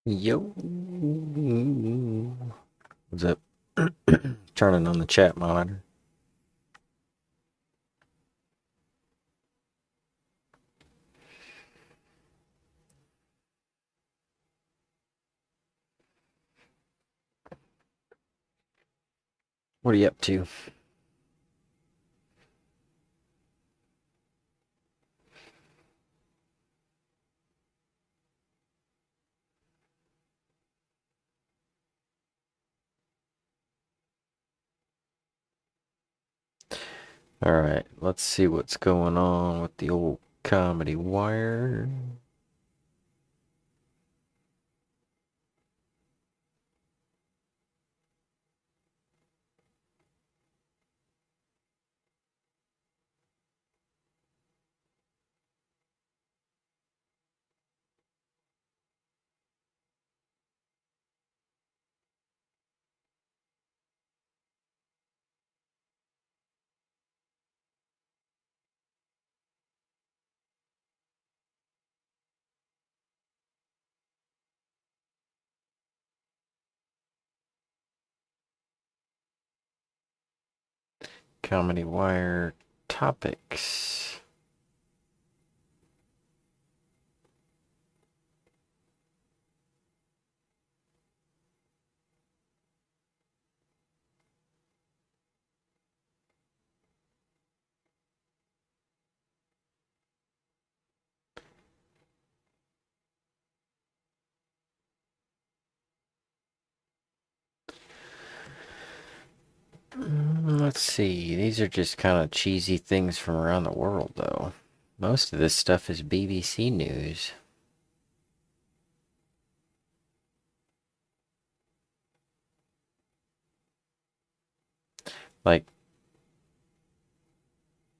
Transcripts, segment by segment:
Yo, what's up? Turning on the chat monitor. What are you up to? All right, let's see what's going on with the old comedy wire. Comedy wire topics. Let's see. These are just kind of cheesy things from around the world, though. Most of this stuff is BBC News. Like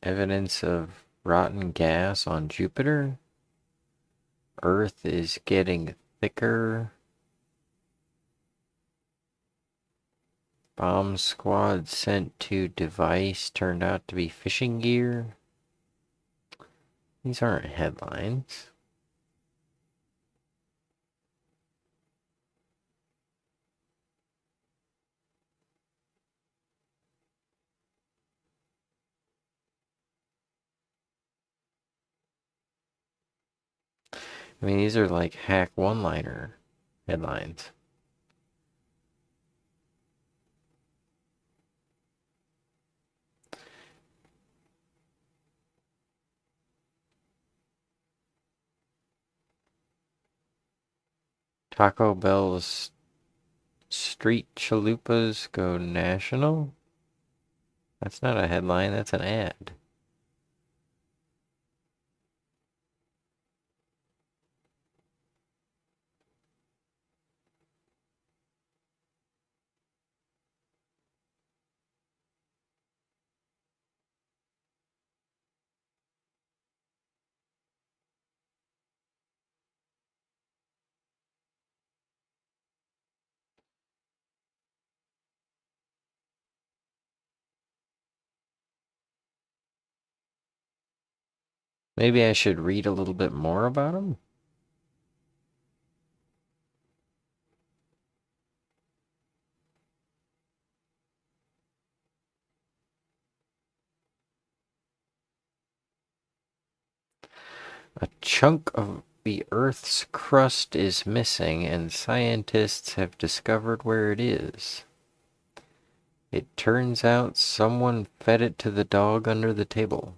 evidence of rotten gas on Jupiter. Earth is getting thicker. Bomb squad sent to device turned out to be fishing gear. These aren't headlines. I mean, these are like hack one-liner headlines. Taco Bell's street chalupas go national? That's not a headline, that's an ad. Maybe I should read a little bit more about them? A chunk of the Earth's crust is missing, and scientists have discovered where it is. It turns out someone fed it to the dog under the table.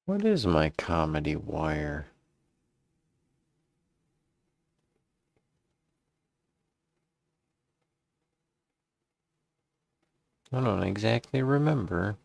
What is my comedy wire? I don't exactly remember.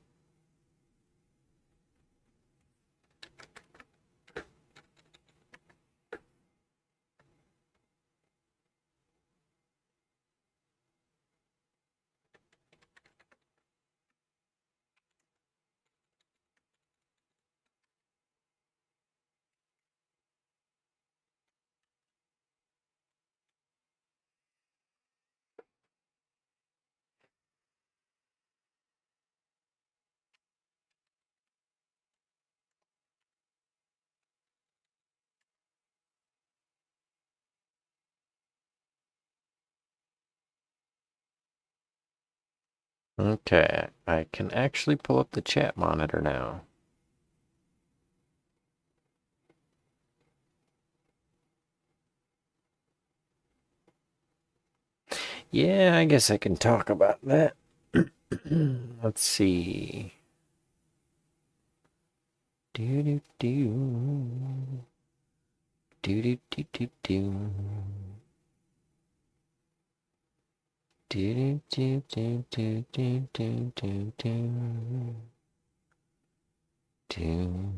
Okay, I can actually pull up the chat monitor now. Yeah, I guess I can talk about that. Let's see. Do do do. Do do do do do. Do do do do do do do do. Do.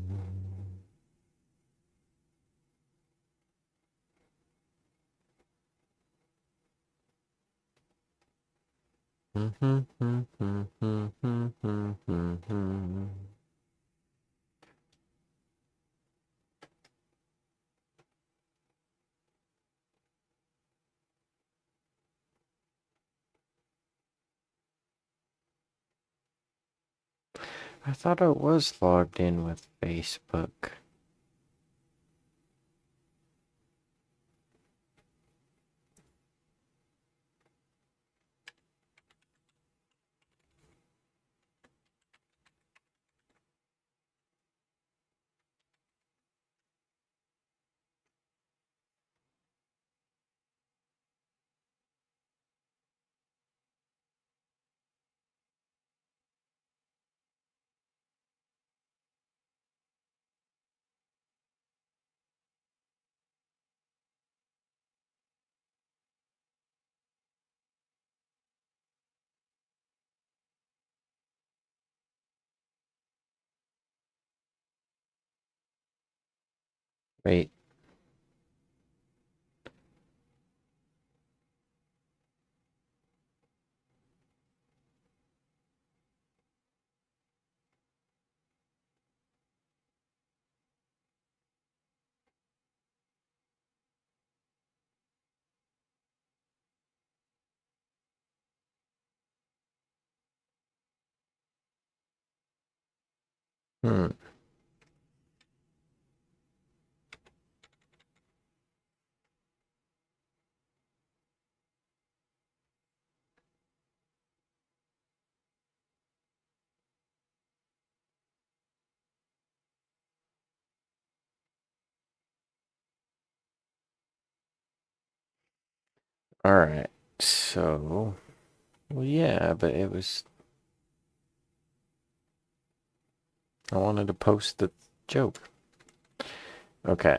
I thought I was logged in with Facebook. Wait. Hmm. Alright. So, well, yeah, but it was. I wanted to post the joke. Okay.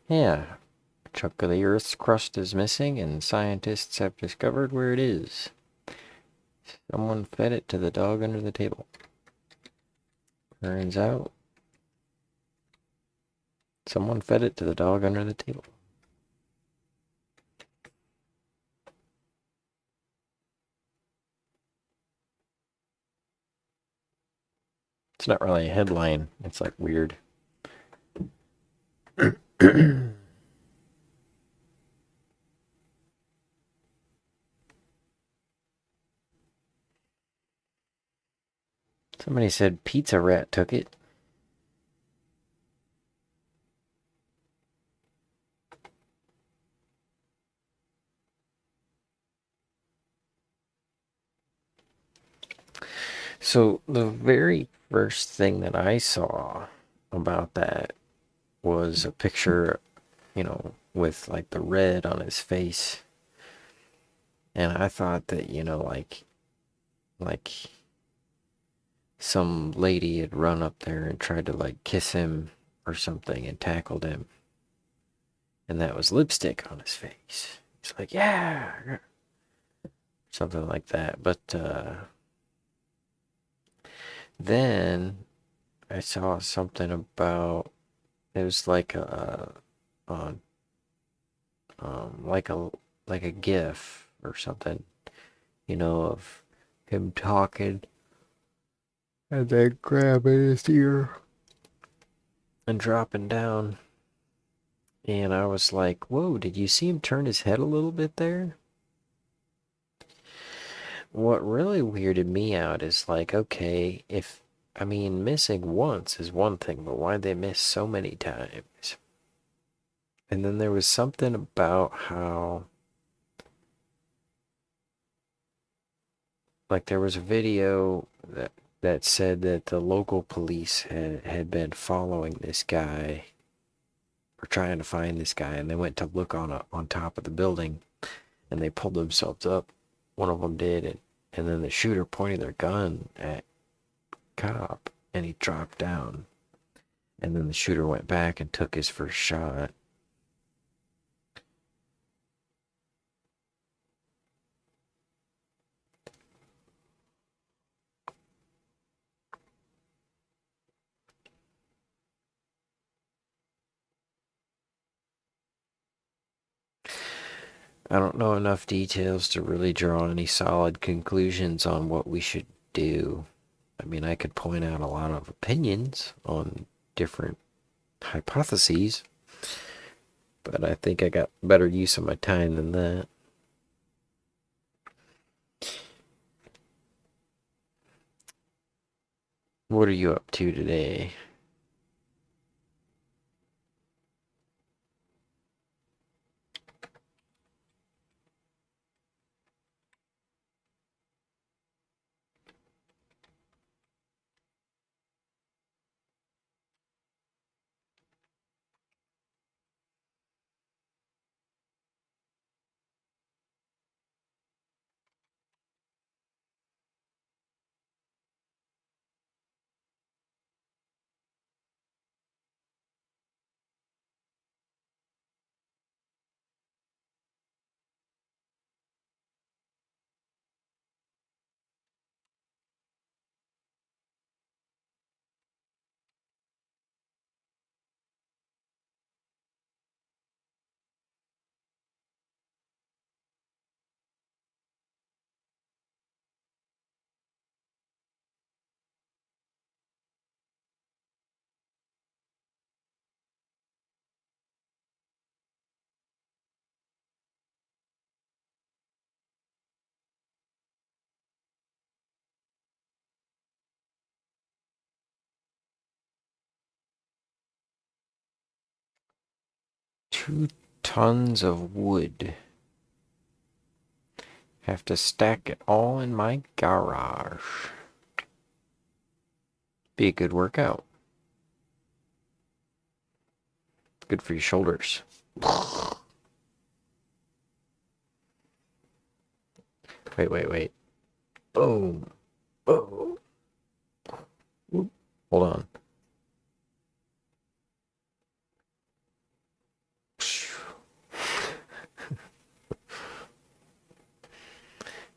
Yeah. A chunk of the Earth's crust is missing, and scientists have discovered where it is. Someone fed it to the dog under the table. Turns out, someone fed it to the dog under the table. It's not really a headline. It's like weird. Somebody said Pizza Rat took it. So the very first thing that I saw about that was a picture, with like the red on his face. And I thought that, like some lady had run up there and tried to like kiss him or something and tackled him. And that was lipstick on his face. He's like, yeah, something like that. But then I saw something about it was like uh, like a GIF or something, of him talking and then grabbing his ear and dropping down. And I was like, whoa, did you see him turn his head a little bit there? What really weirded me out is like, okay, if, I mean, missing once is one thing, but why'd they miss so many times? And then there was something about how, like, there was a video that said that the local police had been following this guy or trying to find this guy, and they went to look on top of the building, and they pulled themselves up. One of them did, and then the shooter pointed their gun at cop, and he dropped down, and then the shooter went back and took his first shot. I don't know enough details to really draw any solid conclusions on what we should do. I mean, I could point out a lot of opinions on different hypotheses, but I think I got better use of my time than that. What are you up to today? Two tons of wood. Have to stack it all in my garage. Be a good workout. Good for your shoulders. Wait. Boom. Boom. Hold on.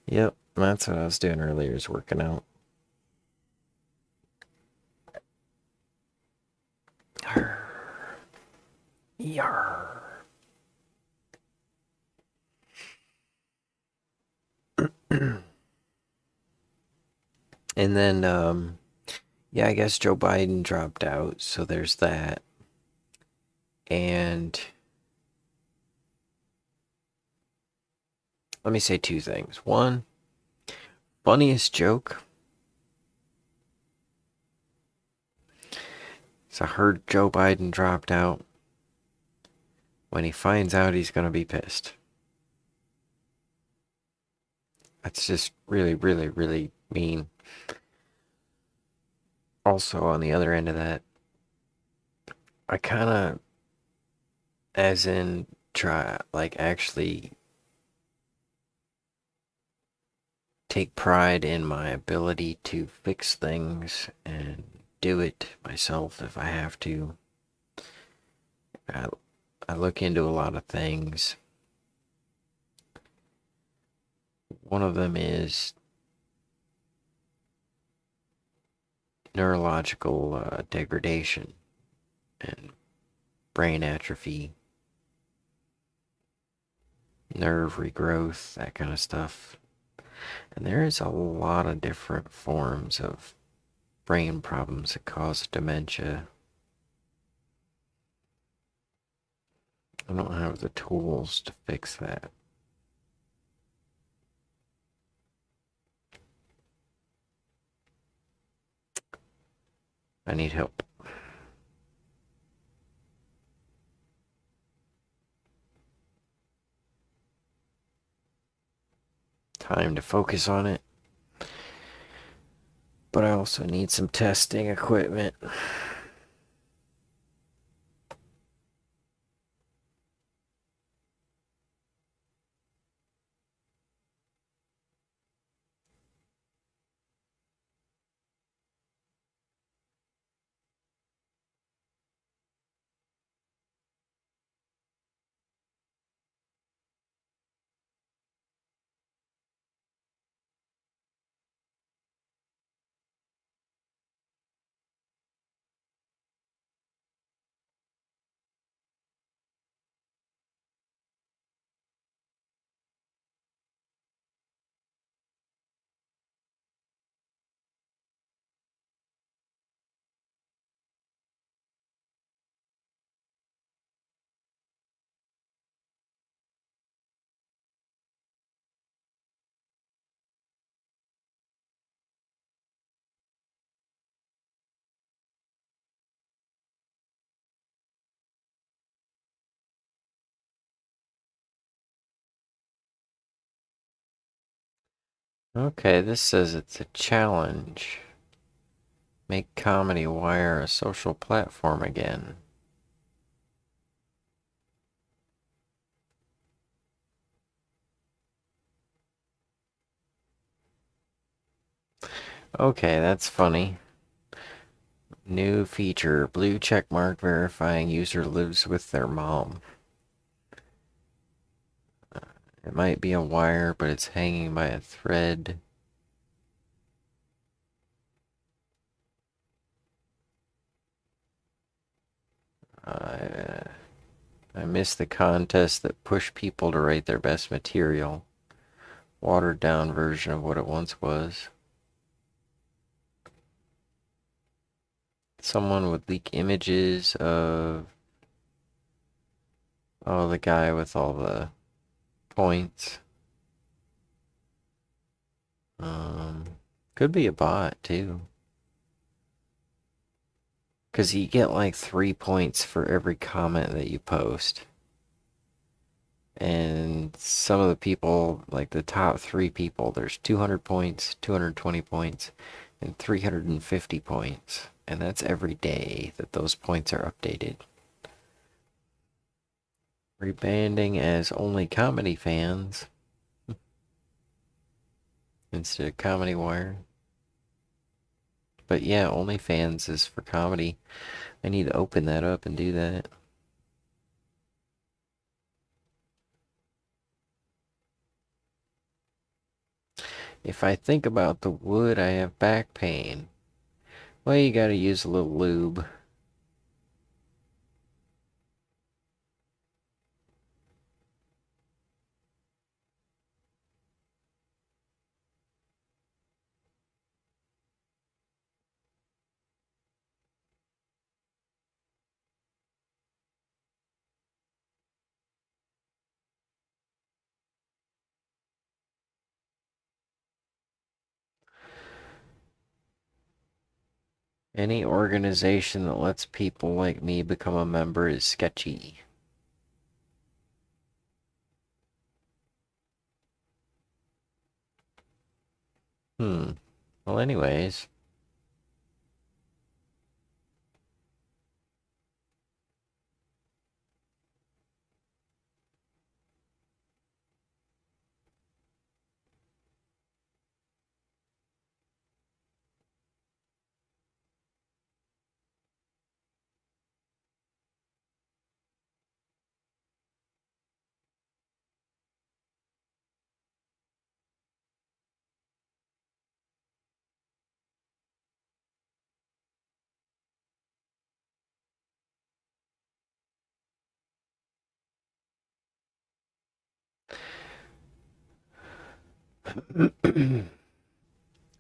Yep, that's what I was doing earlier, is working out. Yarr. And then, yeah, I guess Joe Biden dropped out, so there's that. And let me say two things. One, funniest joke. So I heard Joe Biden dropped out. When he finds out, he's going to be pissed. That's just really, really, really mean. Also, on the other end of that, I kind of, as in, try, like, actually take pride in my ability to fix things and do it myself if I have to. I look into a lot of things. One of them is neurological degradation and brain atrophy, nerve regrowth, that kind of stuff. And there is a lot of different forms of brain problems that cause dementia. I don't have the tools to fix that. I need help. Time to focus on it. But I also need some testing equipment. Okay, this says it's a challenge. Make Comedy Wire a social platform again. Okay, that's funny. New feature, blue checkmark verifying user lives with their mom. It might be a wire, but it's hanging by a thread. I missed the contest that pushed people to write their best material. Watered down version of what it once was. Someone would leak images of the guy with all the points. Could be a bot too. Because you get like 3 points for every comment that you post. And some of the people, like the top 3 people, there's 200 points, 220 points, and 350 points. And that's every day that those points are updated. Rebanding as only comedy fans instead of Comedy Wire. But yeah, OnlyFans is for comedy. I need to open that up and do that. If I think about the wood, I have back pain. Well, you gotta use a little lube. Any organization that lets people like me become a member is sketchy. Well, anyways.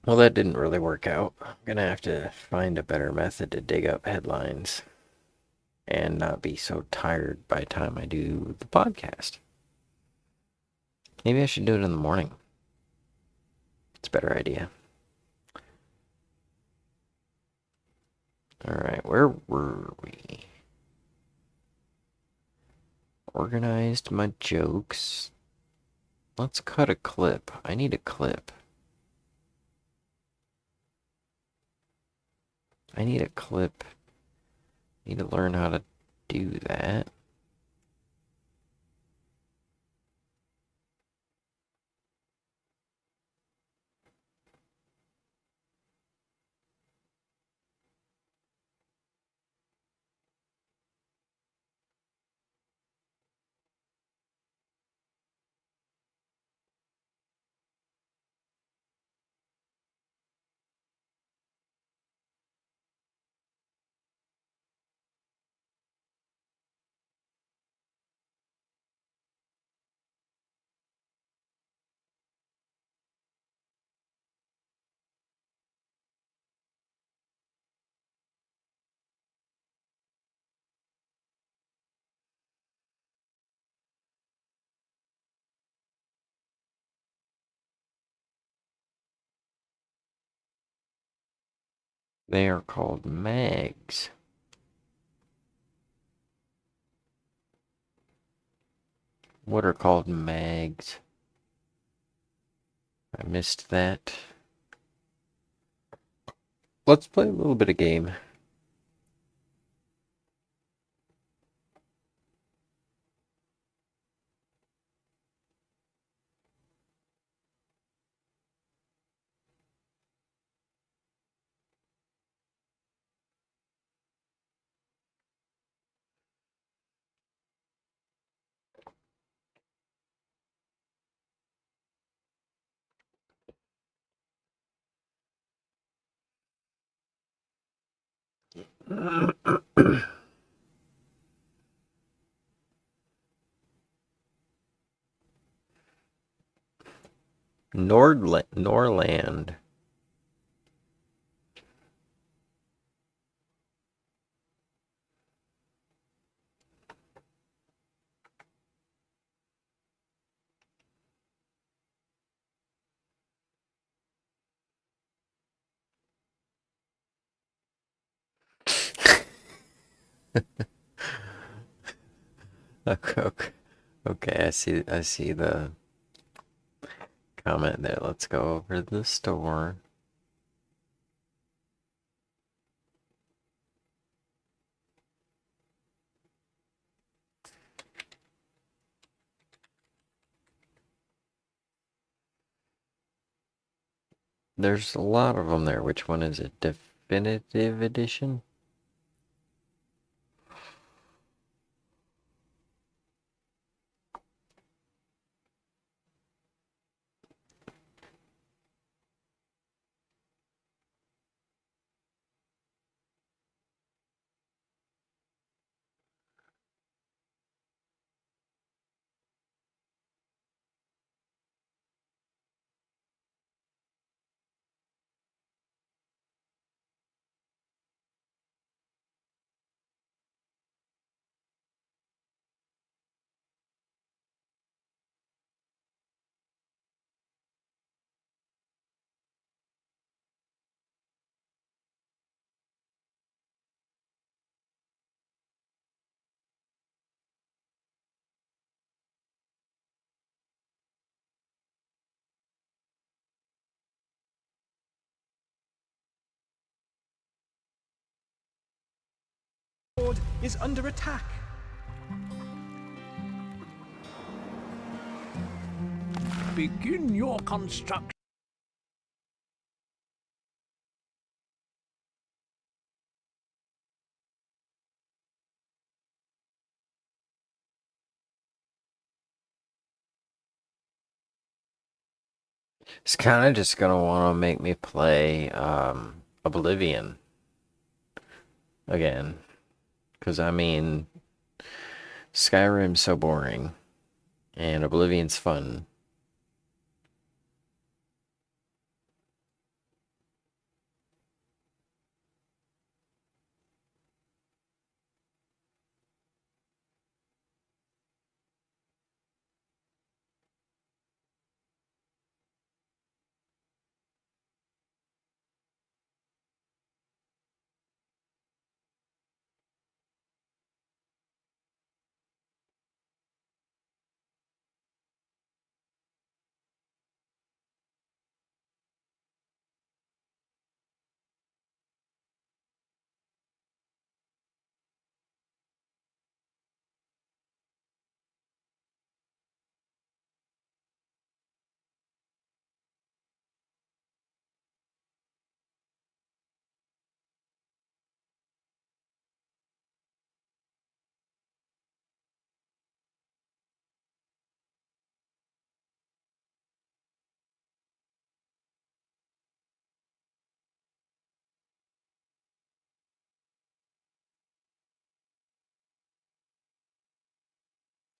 Well, that didn't really work out. I'm gonna have to find a better method to dig up headlines. and not be so tired by the time I do the podcast. Maybe I should do it in the morning. It's a better idea. Alright, where were we? Organized my jokes. Let's cut a clip. I need a clip. I need a clip. Need to learn how to do that. They are called mags. What are called mags? I missed that. Let's play a little bit of game. Norland. Okay, okay, I see the comment there. Let's go over to the store. There's a lot of them there. Which one is it? Definitive edition? Is under attack. Begin your construction. It's kind of just gonna want to make me play Oblivion again, because I mean, Skyrim's so boring, and Oblivion's fun.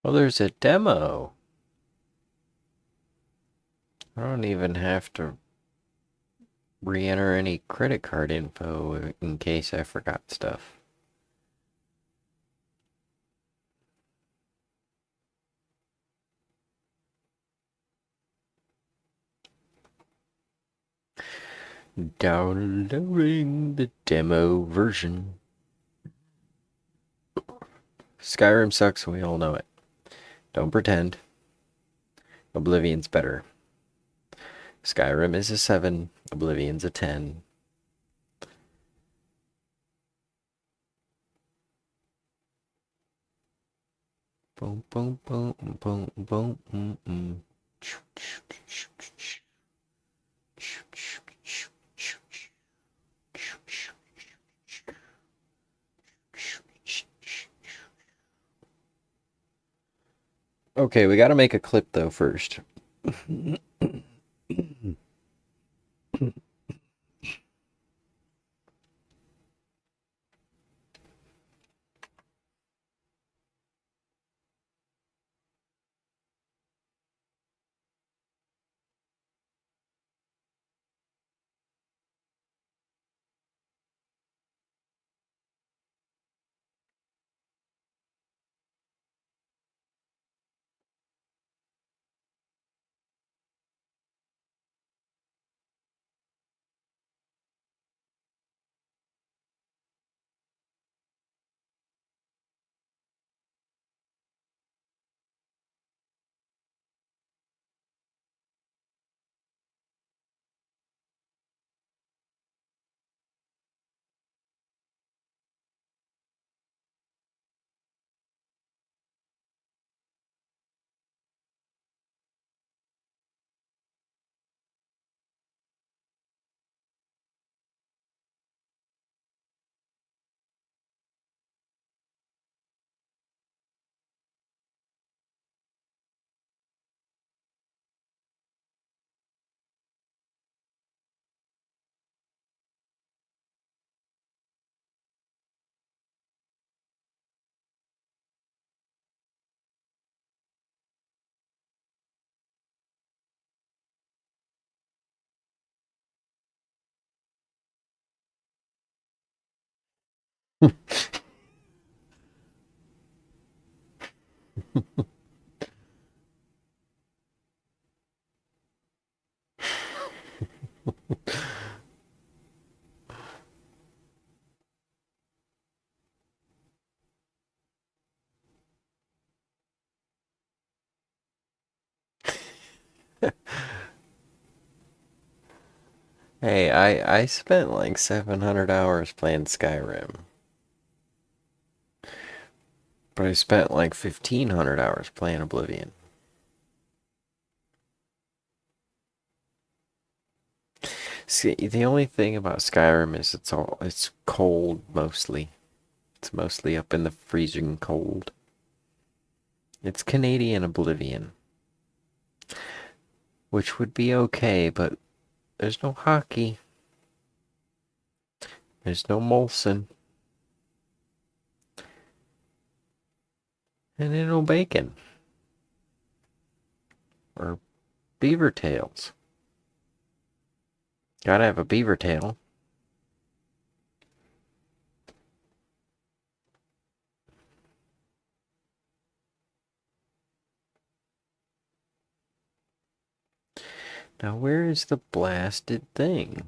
Oh, there's a demo. I don't even have to re-enter any credit card info in case I forgot stuff. Downloading the demo version. Skyrim sucks, we all know it. Don't pretend. Oblivion's better. Skyrim is a 7, Oblivion's a 10. Boom, boom, boom, boom, boom, Okay, we gotta make a clip though first. Hey, I spent like 700 hours playing Skyrim. But I spent like 1,500 hours playing Oblivion. See, the only thing about Skyrim is it's cold mostly. It's mostly up in the freezing cold. It's Canadian Oblivion. Which would be okay, but there's no hockey. There's no Molson. And then no bacon. Or beaver tails. Gotta have a beaver tail. Now where is the blasted thing?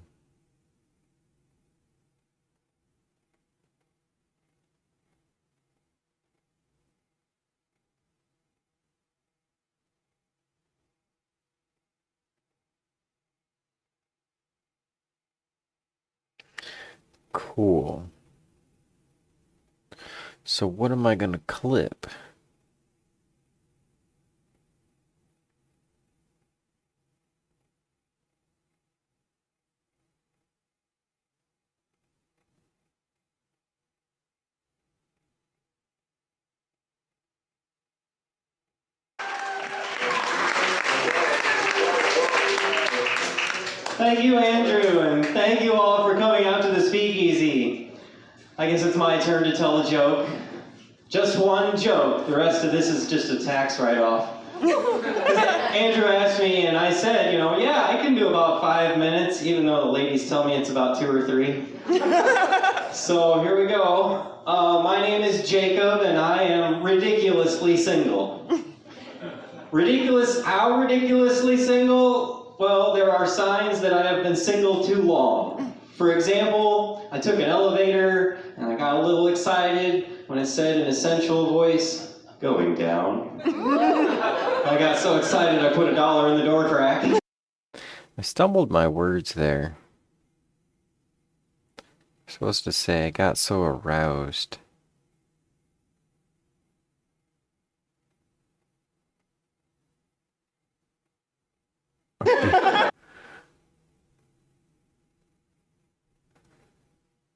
Cool. So what am I gonna clip? Thank you, Andrew, and thank you all for coming out to the speakeasy. I guess it's my turn to tell a joke. Just one joke. The rest of this is just a tax write-off. Andrew asked me, and I said, yeah, I can do about 5 minutes, even though the ladies tell me it's about 2 or 3. So here we go. My name is Jacob, and I am ridiculously single. How ridiculously single? Well, there are signs that I have been single too long. For example, I took an elevator, and I got a little excited when it said in a sensual voice, "Going down." I got so excited I put $1 in the door crack. I stumbled my words there. I'm supposed to say I got so aroused.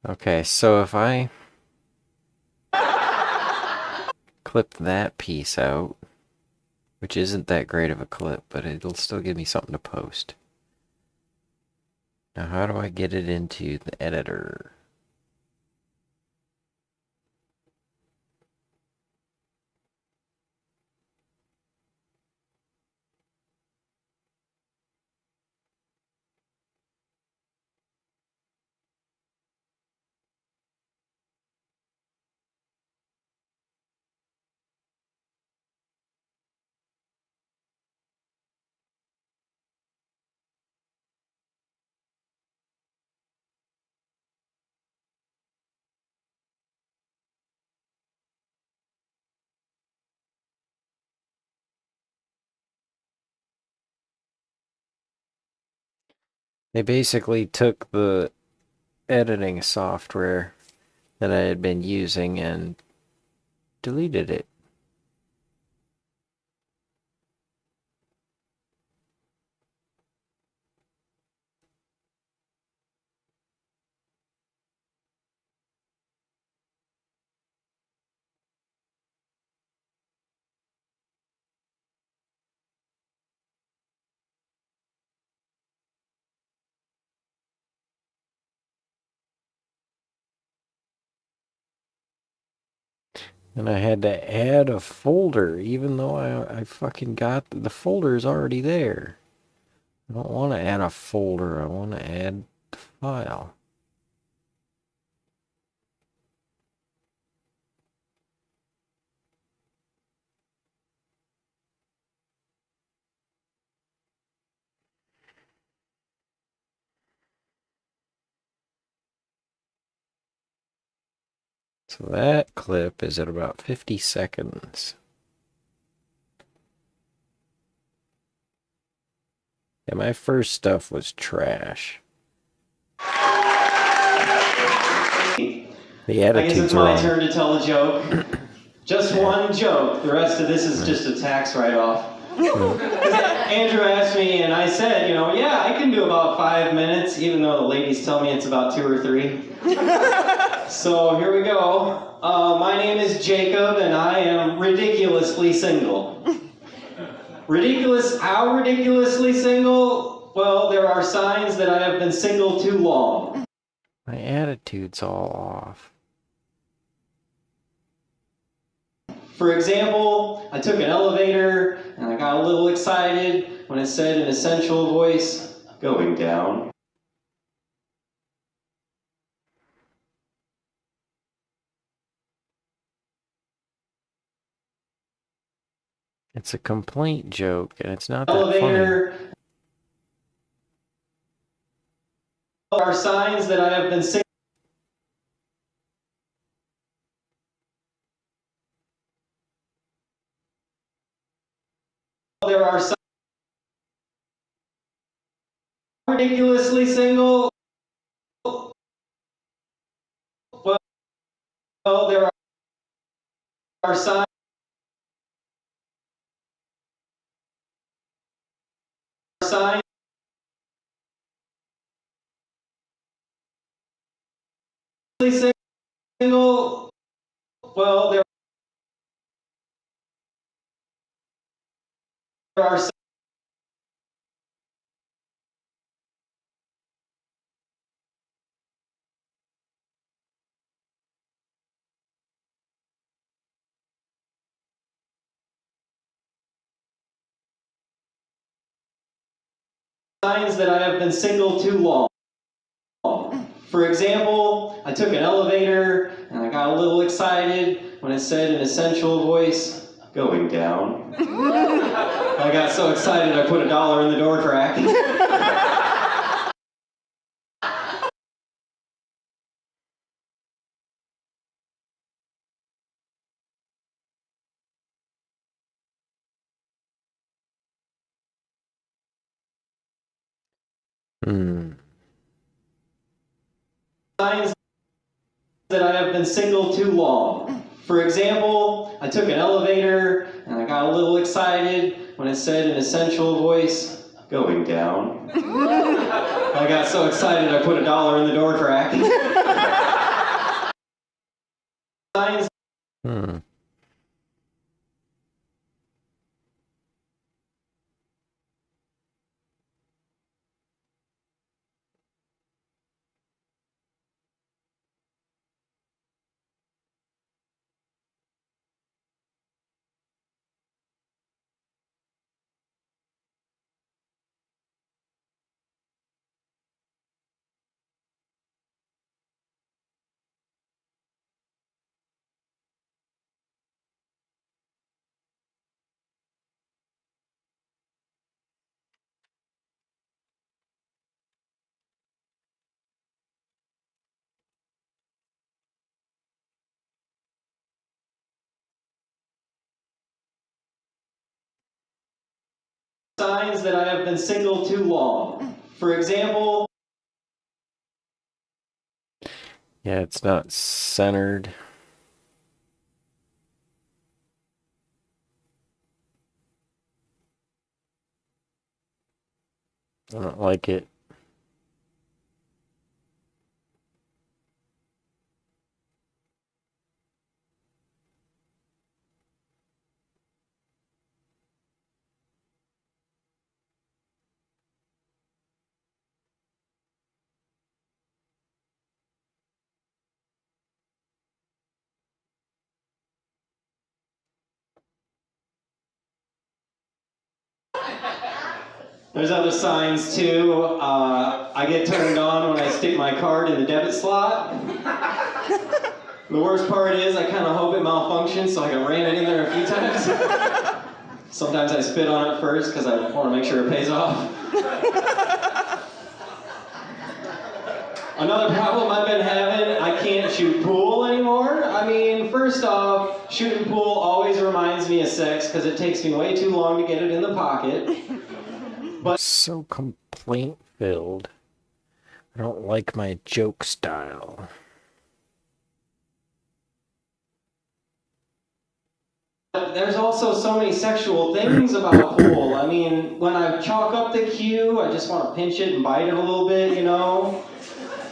Okay, so if I clip that piece out, which isn't that great of a clip, but it'll still give me something to post. Now, how do I get it into the editor? They basically took the editing software that I had been using and deleted it. And I had to add a folder, even though I fucking got the folder is already there. I don't want to add a folder, I want to add the file. So that clip is at about 50 seconds. Yeah, my first stuff was trash. The I guess attitude's it's my wrong. turn to tell a joke. Just one joke. The rest of this is just a tax write-off. Andrew asked me, and I said, yeah, I can do about 5 minutes, even though the ladies tell me it's about 2 or 3. So here we go. My name is Jacob, and I am ridiculously single. How ridiculously single? Well, there are signs that I have been single too long. My attitude's all off. For example, I took an elevator, and I got a little excited when it said in a sensual voice, "Going down." It's a complaint joke, and it's not that Elevator. funny. There are signs that I have been single. There are signs ridiculously single. Well, there are signs single. Well, there are Signs that I have been single too long. For example, I took an elevator and I got a little excited when it said in a sensual voice, going down. I got so excited I put $1 in the door crack. Signs that I have been single too long. For example, I took an elevator and I got a little excited when it said in a sensual voice, going down. I got so excited I put $1 in the door crack. Signs. Signs that I have been single too long. For example. Yeah, it's not centered. I don't like it. There's other signs too. I get turned on when I stick my card in the debit slot. The worst part is I kind of hope it malfunctions so I can ram it in there a few times. Sometimes I spit on it first because I want to make sure it pays off. Another problem I've been having, I can't shoot pool anymore. I mean, first off, shooting pool always reminds me of sex because it takes me way too long to get it in the pocket. But so complaint-filled. I don't like my joke style. there's also so many sexual things about pool. I mean, when I chalk up the cue, I just want to pinch it and bite it a little bit, you know?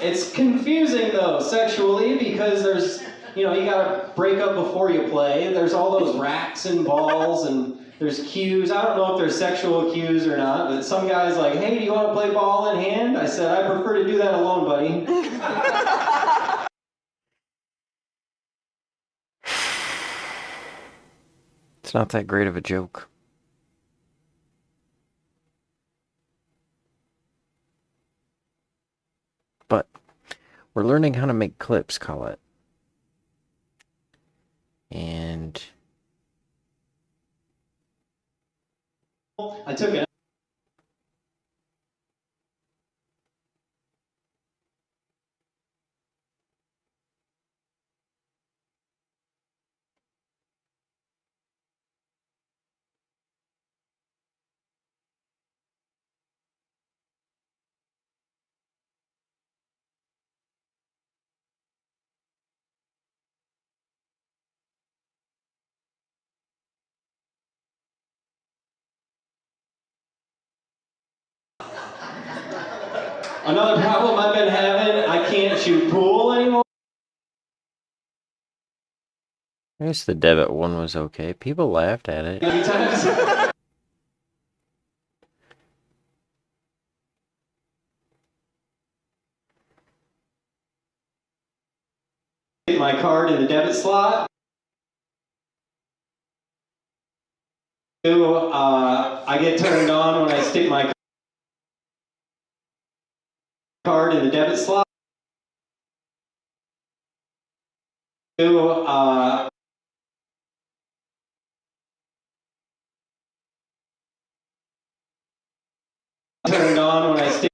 It's confusing, though, sexually, because there's, you know, you gotta break up before you play. There's all those racks and balls, and there's cues. I don't know if they're sexual cues or not, but some guy's like, hey, do you want to play ball in hand? I said, I prefer to do that alone, buddy. It's not that great of a joke. But we're learning how to make clips, Colette. And I took it. Another problem I've been having, I can't shoot pool anymore. I guess the debit one was okay. People laughed at it. My card in the debit slot. I get turned on when I stick my card in the debit slot. Turned on when I stick.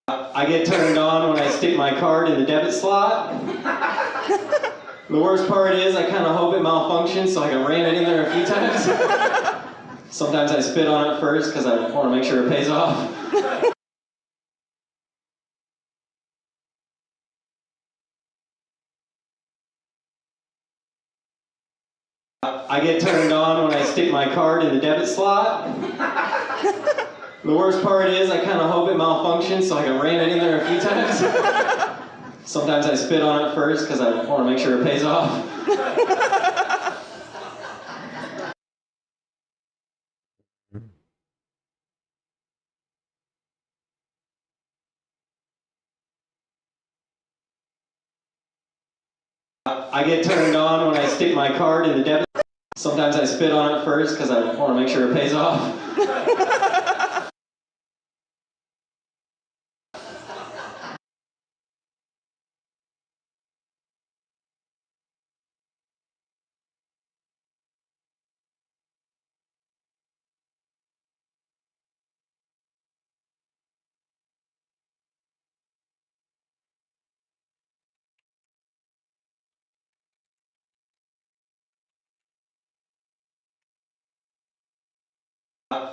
I get turned on when I stick my card in the debit slot. The worst part is I kind of hope it malfunctions so I can ram it in there a few times. Sometimes I spit on it first because I want to make sure it pays off. I get turned on when I stick my card in the debit slot. The worst part is I kind of hope it malfunctions so I can ram it in there a few times. Sometimes I spit on it first because I want to make sure it pays off. I get turned on when I stick my card in the debit. Sometimes I spit on it first because I want to make sure it pays off.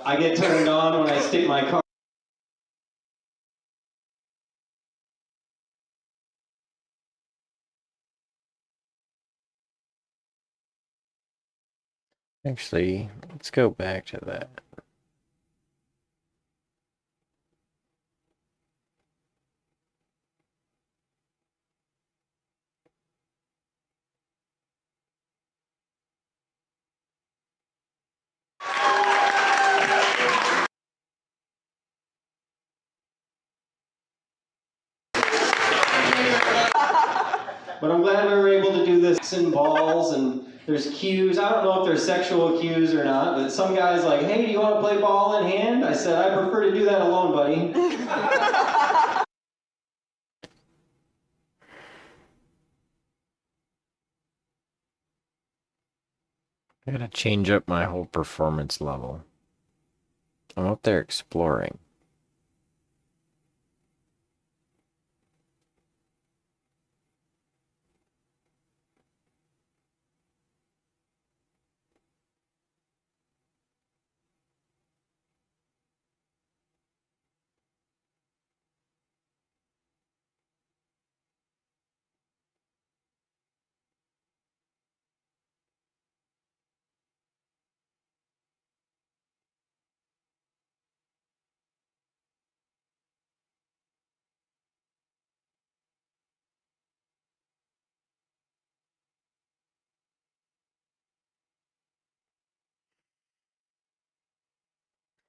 I get turned on when I stick my card. Actually, let's go back to that. But I'm glad we were able to do this in balls and there's cues. I don't know if there's sexual cues or not, but some guy's like, hey, do you want to play ball in hand? I said, I prefer to do that alone, buddy. I gotta change up my whole performance level. I'm up there exploring.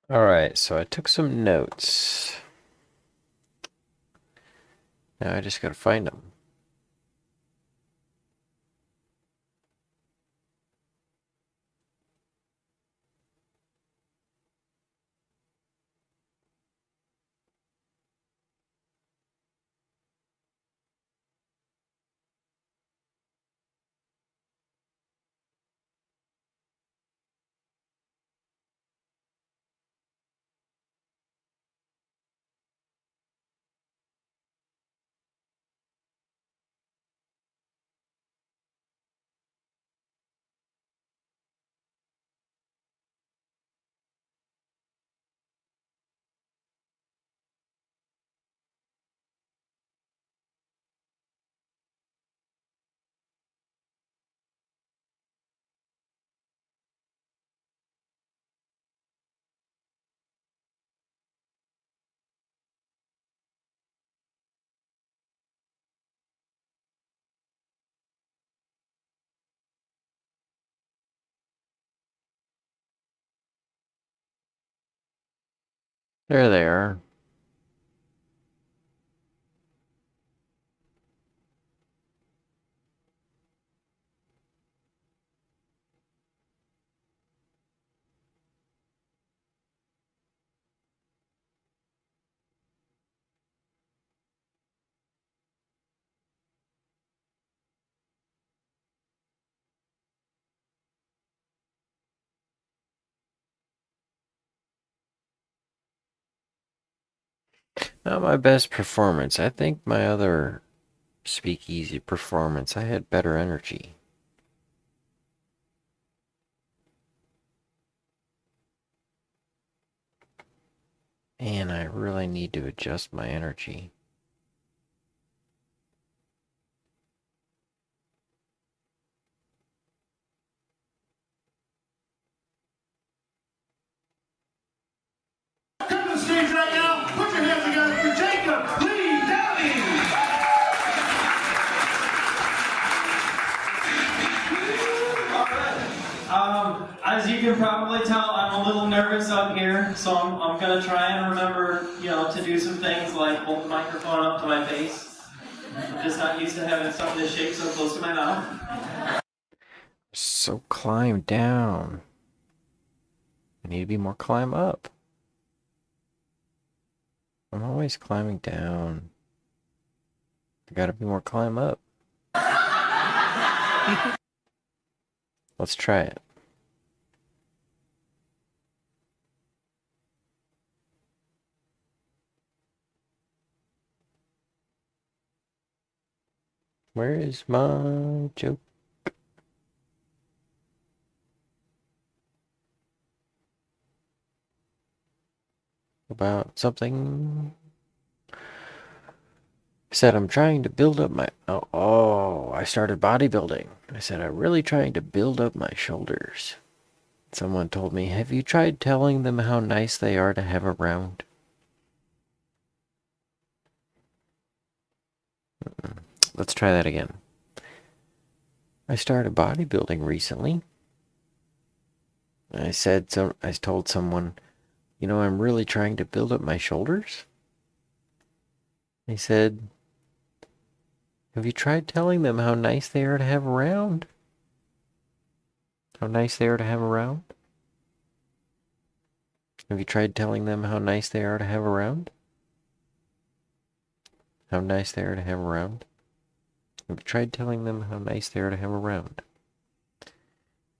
Alright, so I took some notes. Now I just gotta find them. There they are. Not my best performance. I think my other speakeasy performance, I had better energy. And I really need to adjust my energy. Come to the stage right now. Put your hands together for Jacob Lee Downey. As you can probably tell, I'm a little nervous up here, so I'm gonna try and remember, to do some things like hold the microphone up to my face. I'm just not used to having something this shape so close to my mouth. So climb down. I need to be more climb up. I'm always climbing down. I gotta be more climb up. Let's try it. Where is my joke? About something. I said I'm trying to build up my... I started bodybuilding. I said I'm really trying to build up my shoulders. Someone told me, have you tried telling them how nice they are to have around? Let's try that again. I started bodybuilding recently. I told someone, I'm really trying to build up my shoulders. They said, have you tried telling them how nice they are to have around? How nice they are to have around? Have you tried telling them how nice they are to have around? How nice they are to have around? Have you tried telling them how nice they are to have around? Have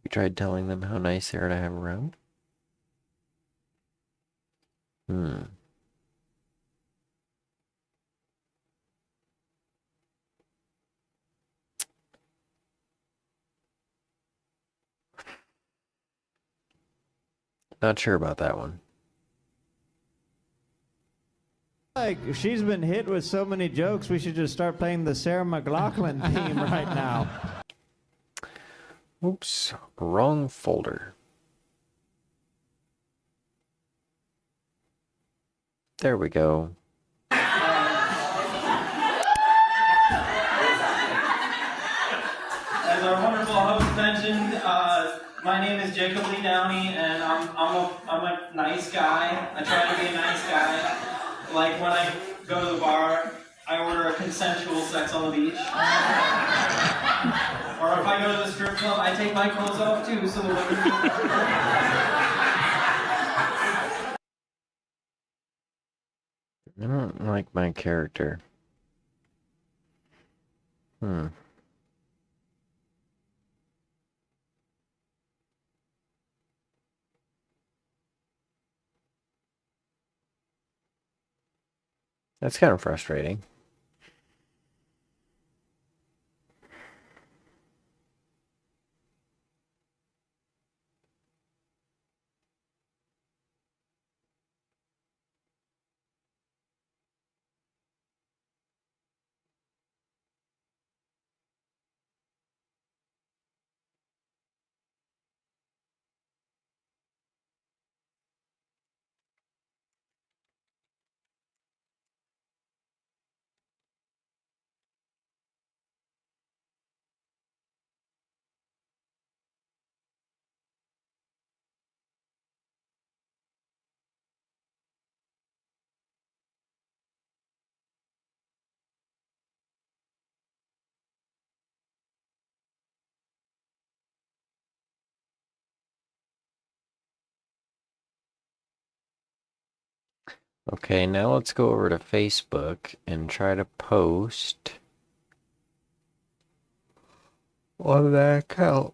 you tried telling them how nice they are to have around? Not sure about that one. Like, she's been hit with so many jokes, we should just start playing the Sarah McLachlan theme right now. Oops, wrong folder. There we go. As our wonderful host mentioned, my name is Jacob Lee Downey, and I'm a nice guy. I try to be a nice guy. Like when I go to the bar, I order a consensual sex on the beach. Or if I go to the strip club, I take my clothes off too, so the women. I don't like my character. That's kind of frustrating. Okay, now let's go over to Facebook and try to post on that account.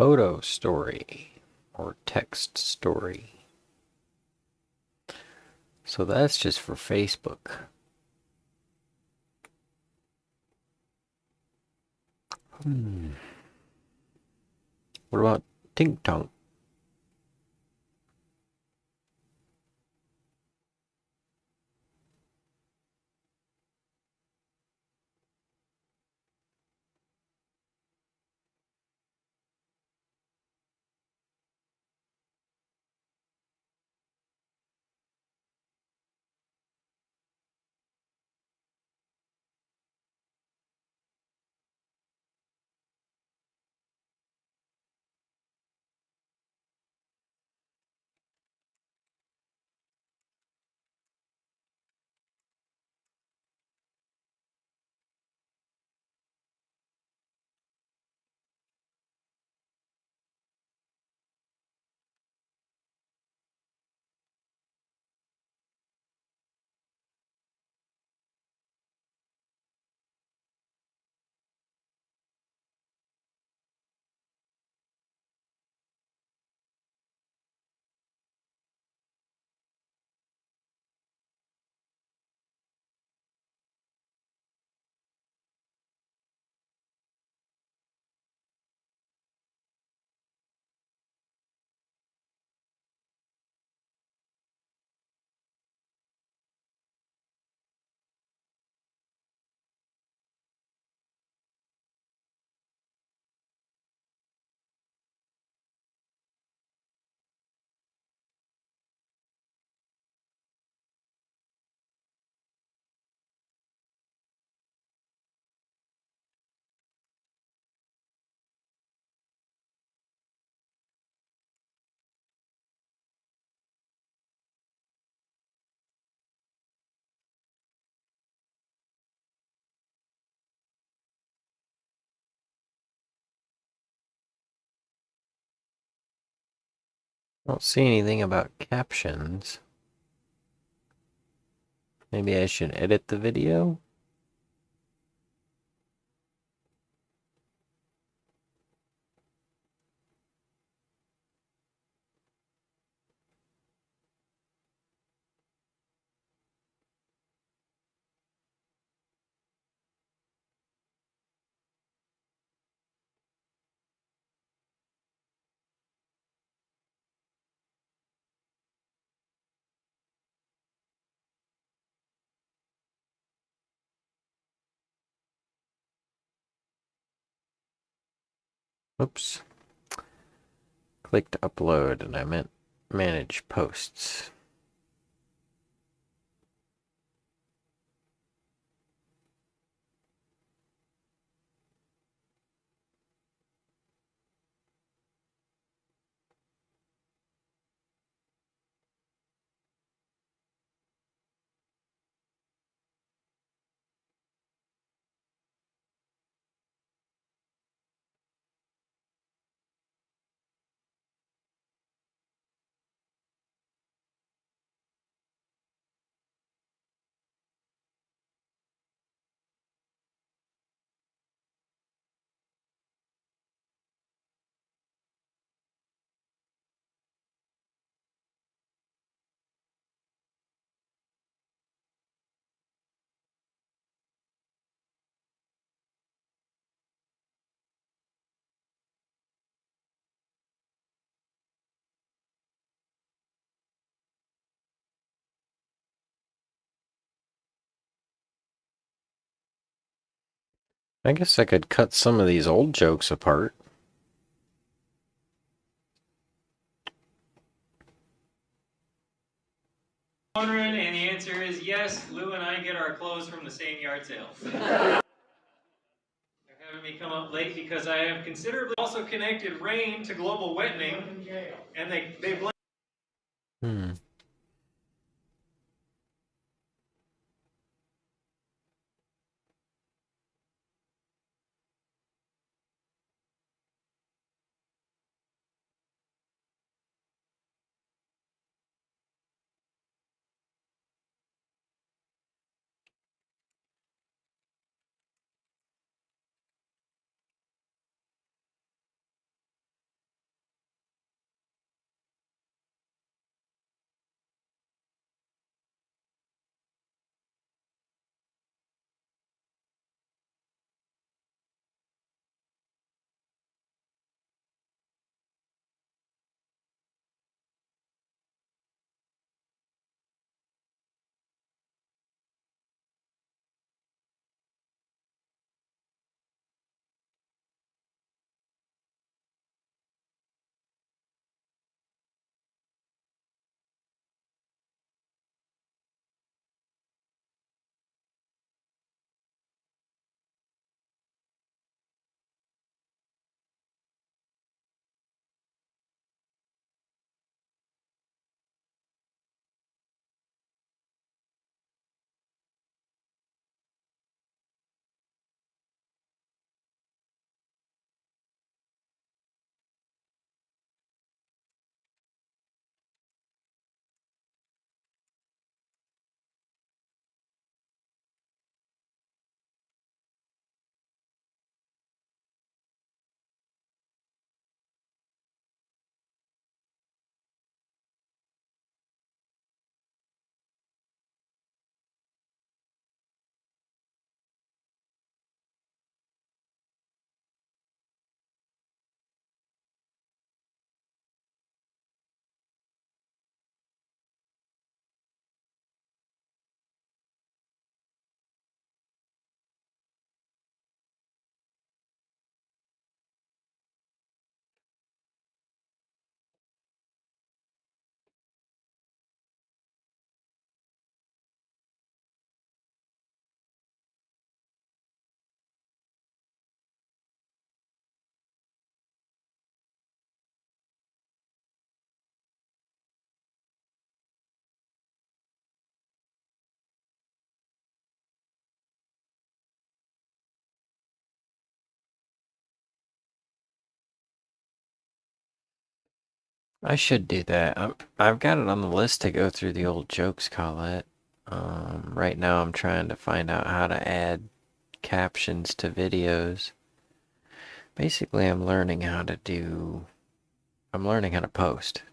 Photo story or text story. So that's just for Facebook. What about Tink Tonk? I don't see anything about captions. Maybe I should edit the video? Oops. Clicked upload and I meant manage posts. I guess I could cut some of these old jokes apart. And the answer is yes, Lou and I get our clothes from the same yard sale. They're having me come up late because I have considerably also connected rain to global wetting, and they blame. I should do that. I've got it on the list to go through the old jokes, Colette. Right now I'm trying to find out how to add captions to videos. Basically, I'm learning how to post.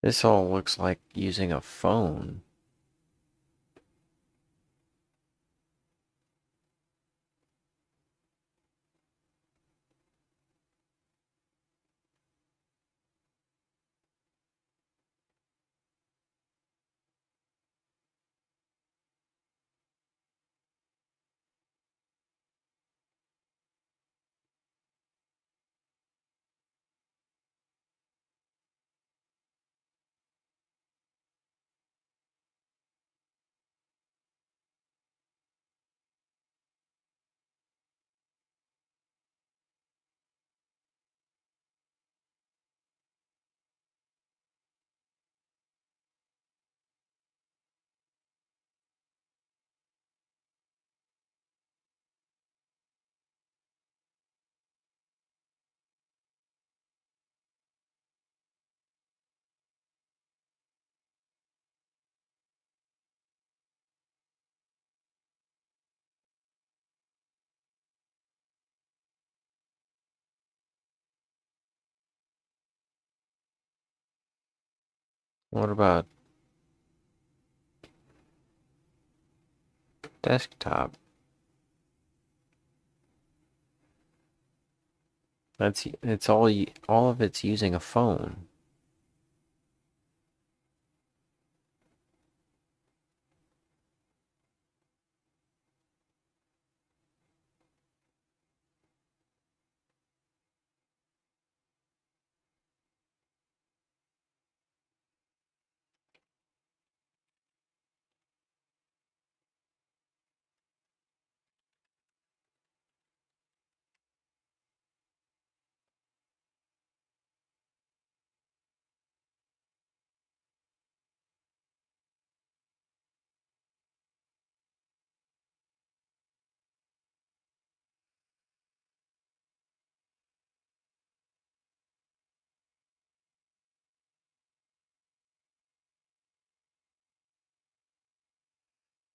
This all looks like using a phone. What about desktop? It's all of it's using a phone.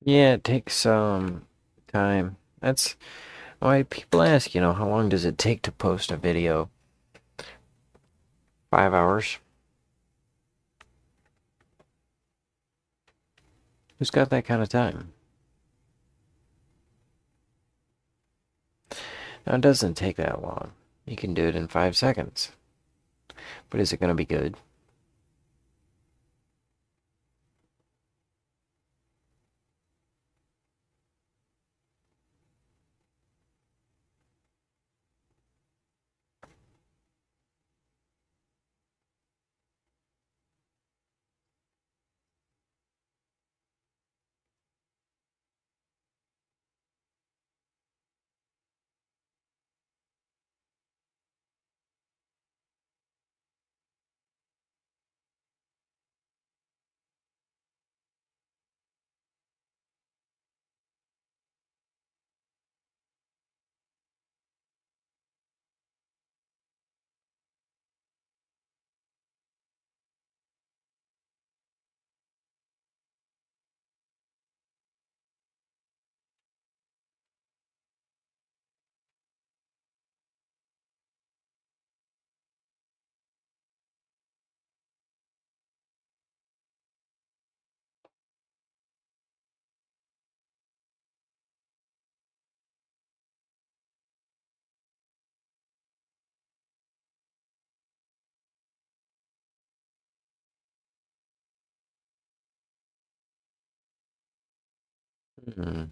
Yeah, it takes some time. That's why people ask, how long does it take to post a video? 5 hours? Who's got that kind of time? Now, it doesn't take that long. You can do it in 5 seconds. But is it going to be good? Hmm.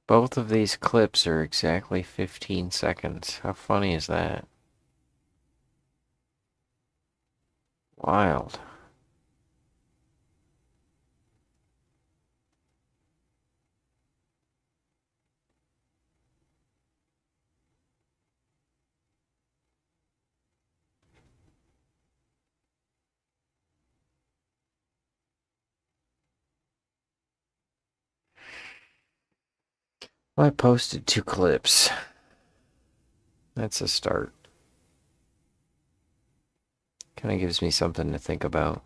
Both of these clips are exactly 15 seconds. How funny is that? Wild. Well, I posted 2 clips. That's a start. Kind of gives me something to think about.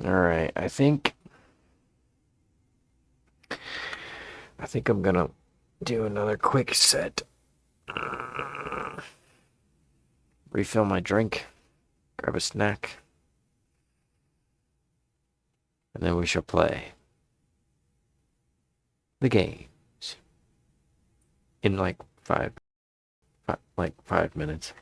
Alright, I think I'm gonna do another quick set. Refill my drink, grab a snack, and then we shall play the games in like 5 minutes.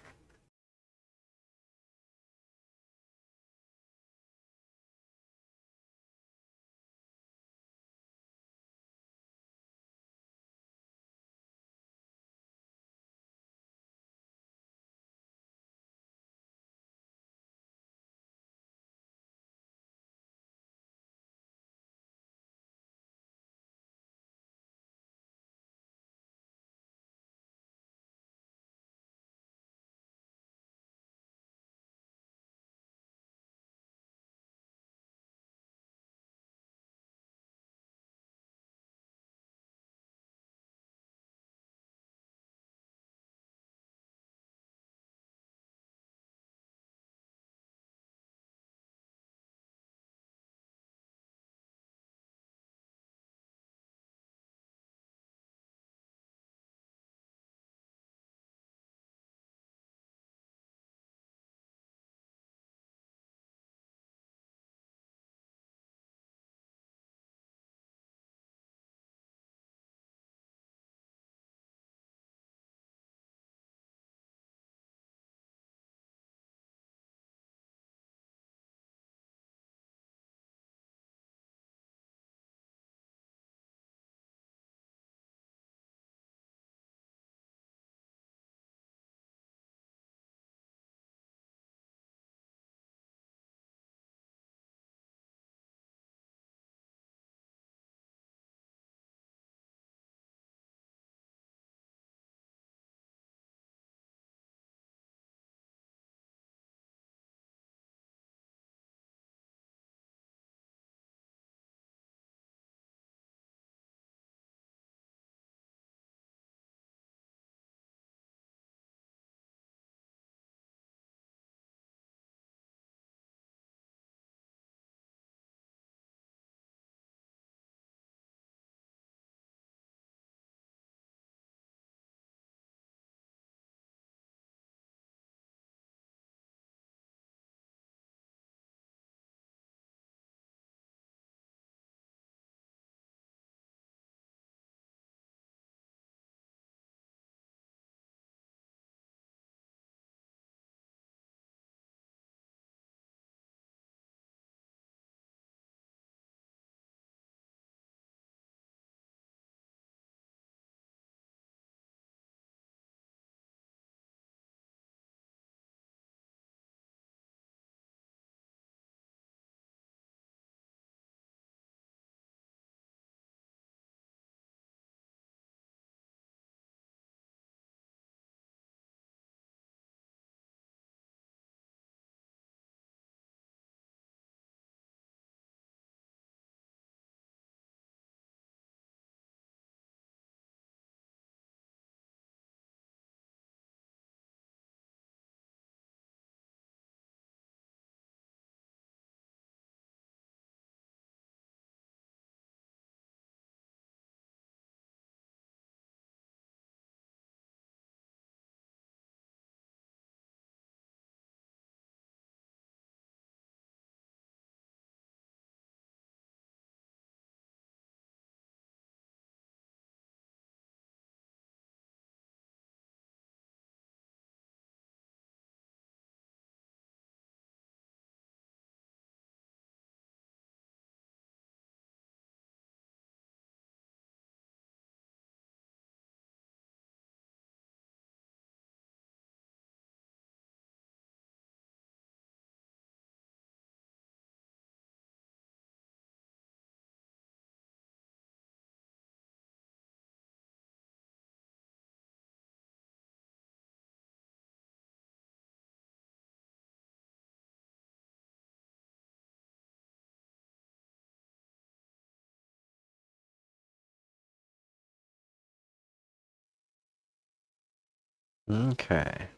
Okay.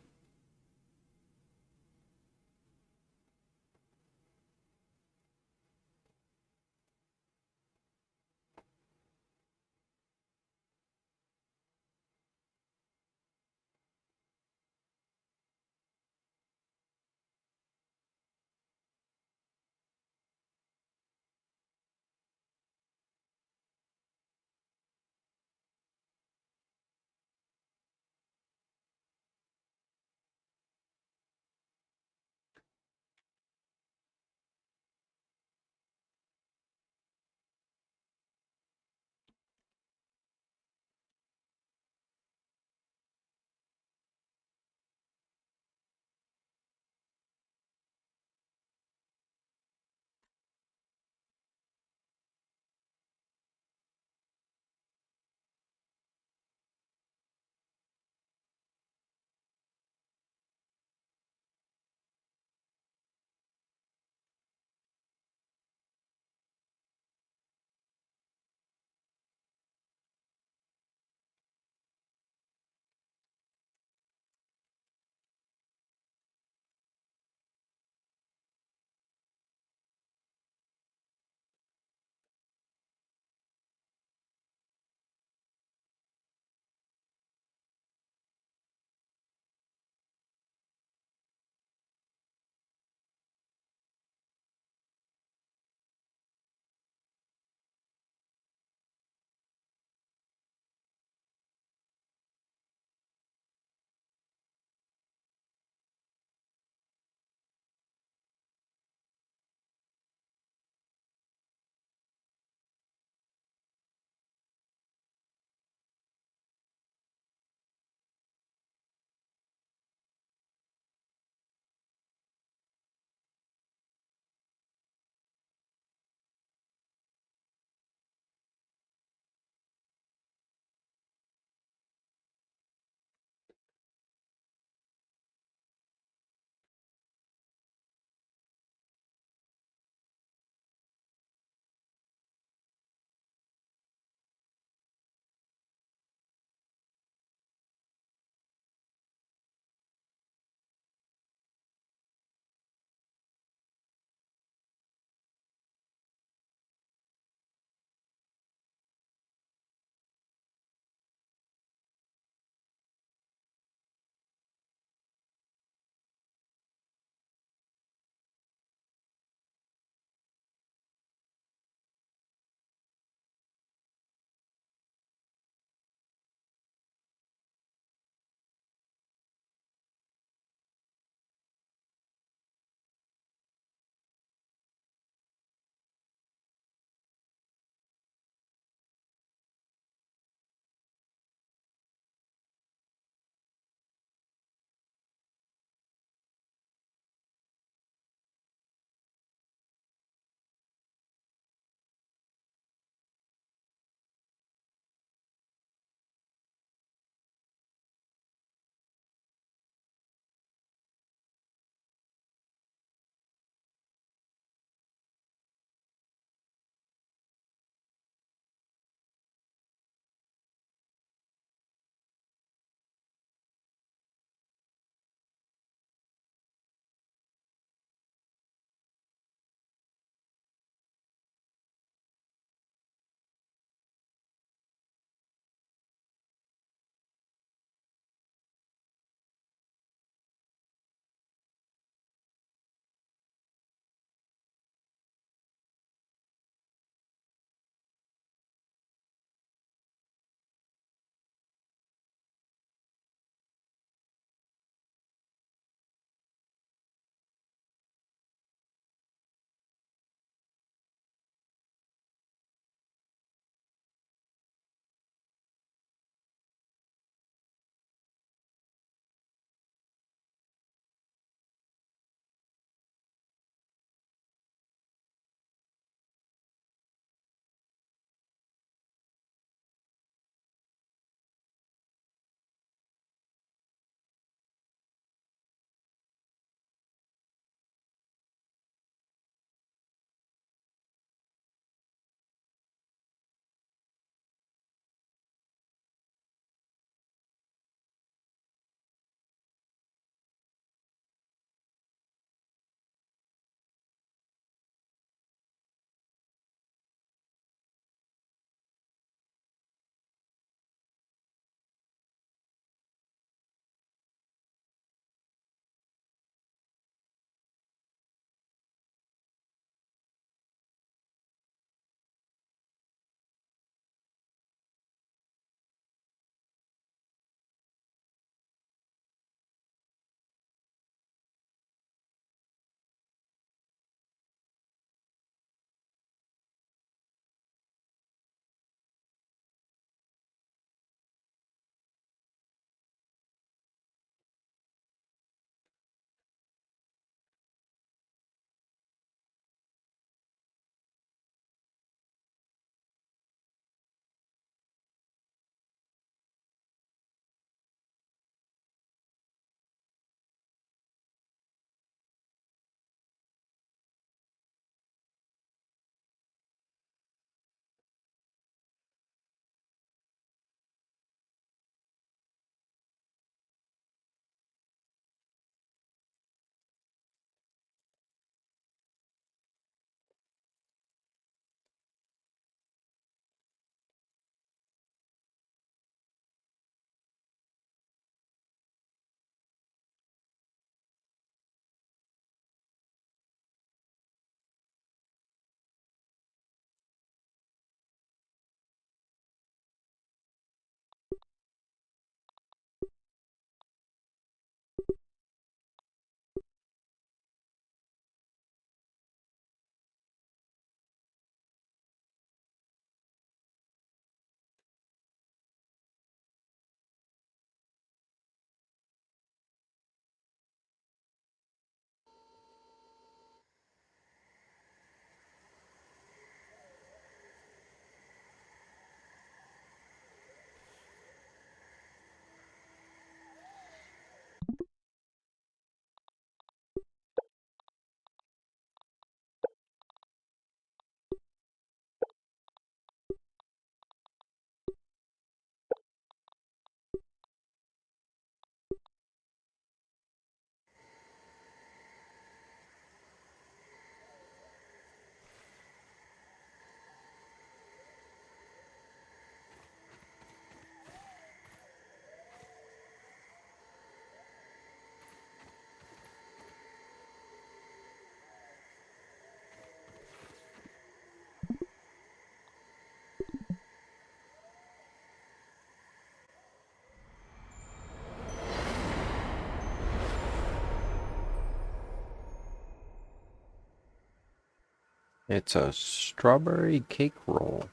It's a strawberry cake roll.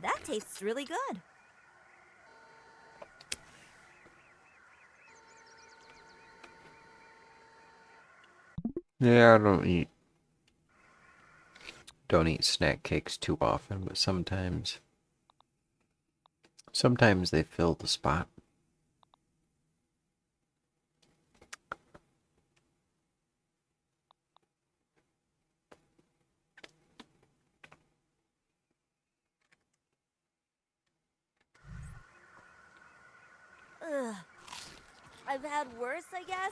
That tastes really good. Yeah, I don't eat snack cakes too often, but sometimes they fill the spot. Ugh. I've had worse, I guess.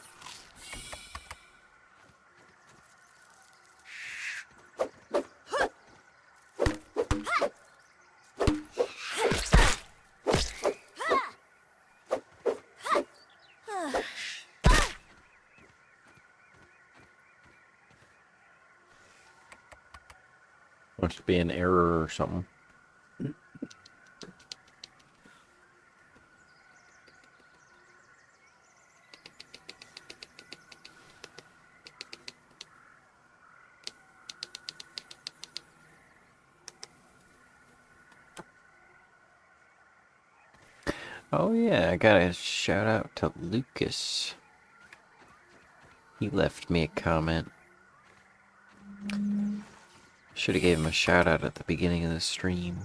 Must be an error or something. Oh yeah, I gotta shout out to Lucas. He left me a comment. Should have gave him a shout out at the beginning of the stream.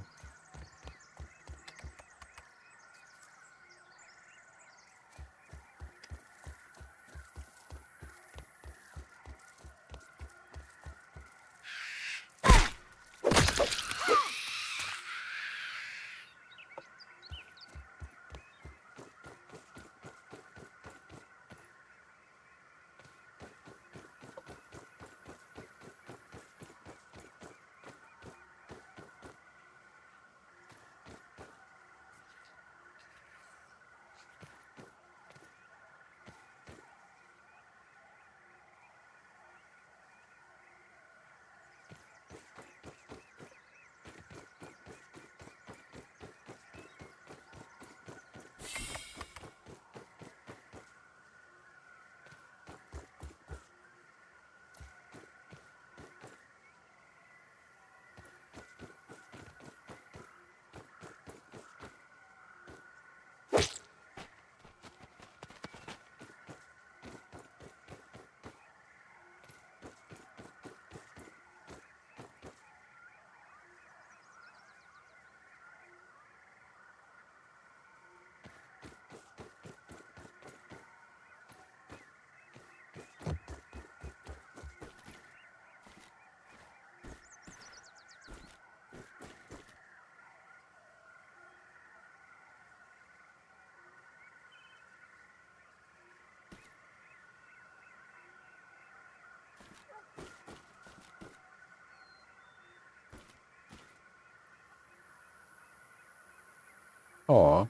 Aw.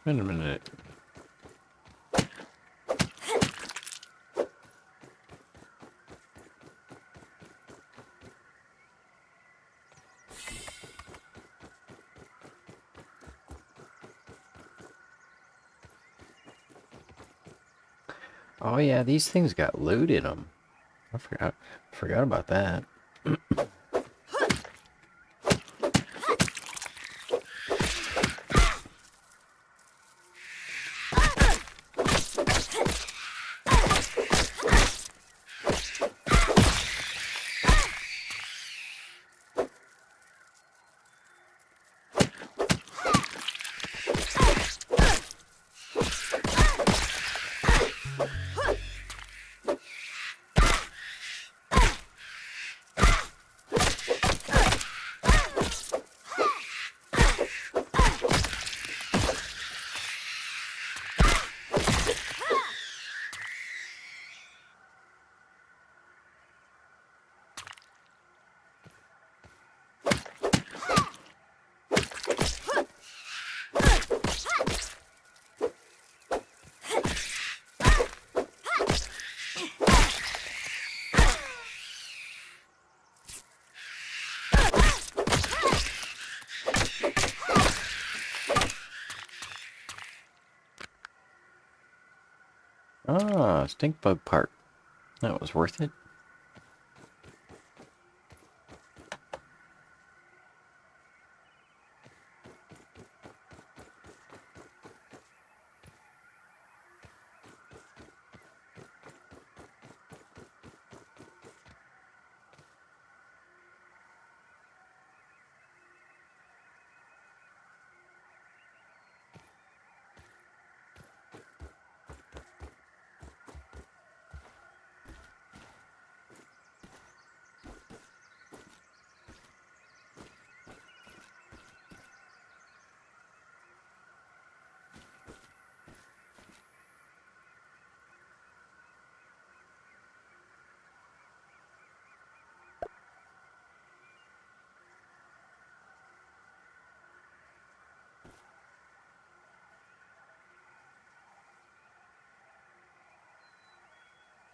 Wait a minute. Oh yeah, these things got loot in them. I forgot about that. stink bug part. That was worth it.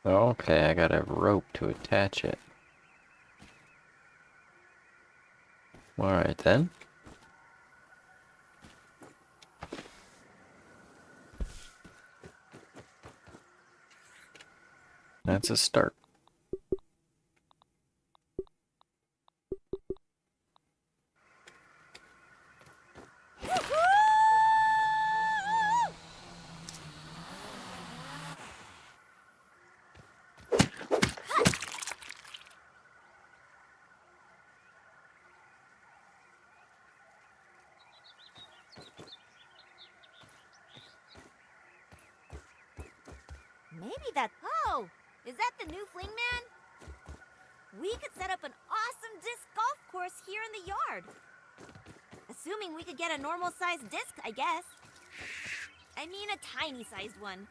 Okay, I got a rope to attach it. Alright then. That's a start. Maybe that. Oh, is that the new Fling Man? We could set up an awesome disc golf course here in the yard. Assuming we could get a normal-sized disc, I guess. I mean, a tiny-sized one.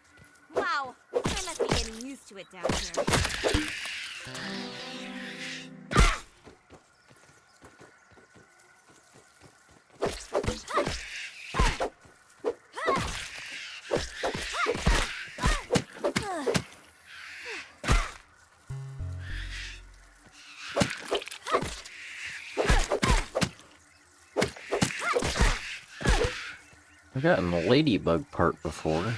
Wow, I must be getting used to it down here. I've gotten the ladybug part before.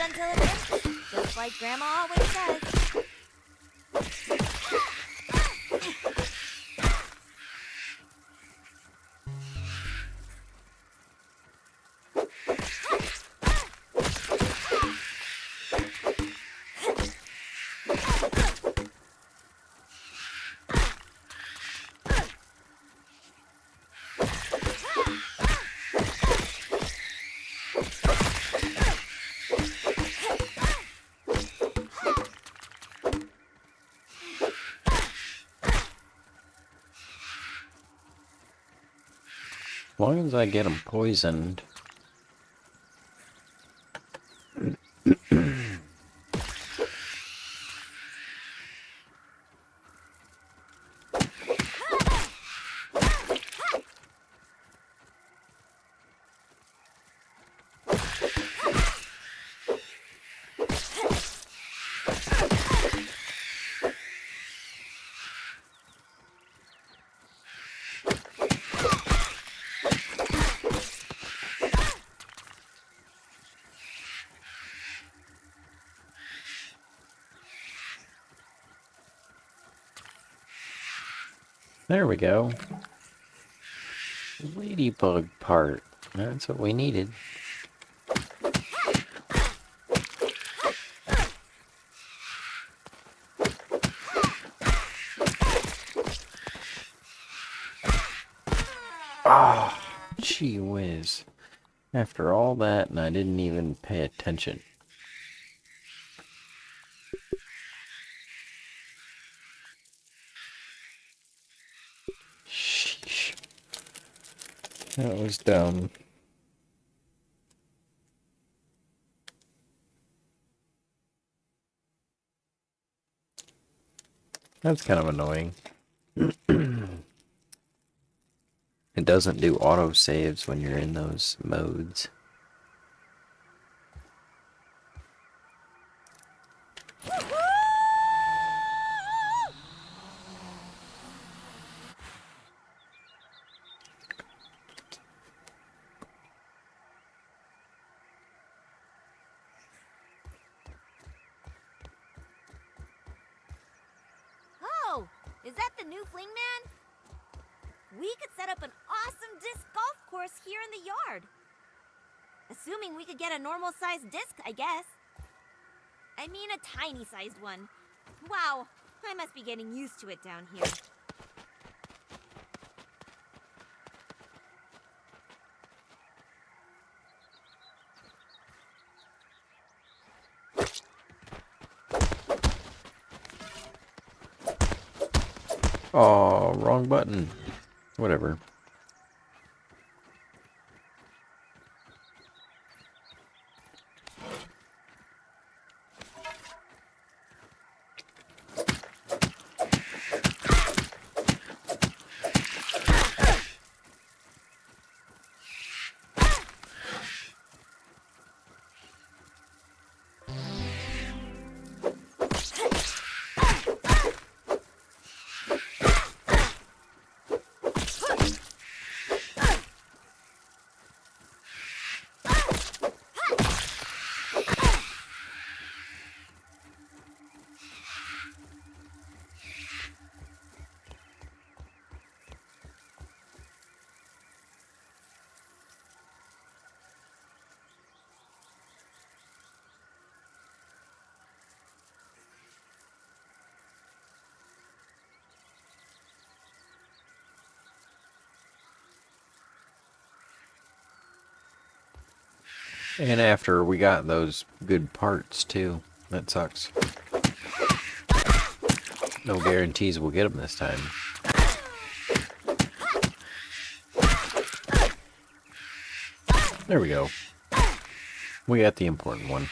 Until it hits, just like Grandma always says. As long as I get them poisoned. There we go. Ladybug part. That's what we needed. Ah, gee whiz. After all that, and I didn't even pay attention. Sheesh. That was dumb. That's kind of annoying. It doesn't do auto saves when you're in those modes. Oh, is that the new fling man? We could set up an awesome disc golf course here in the yard. Assuming we could get a normal-sized disc, I guess. I mean a tiny-sized one. Wow, I must be getting used to it down here. Oh, wrong button. Whatever. And after we got those good parts too. That sucks. No guarantees we'll get them this time. There we go. We got the important one.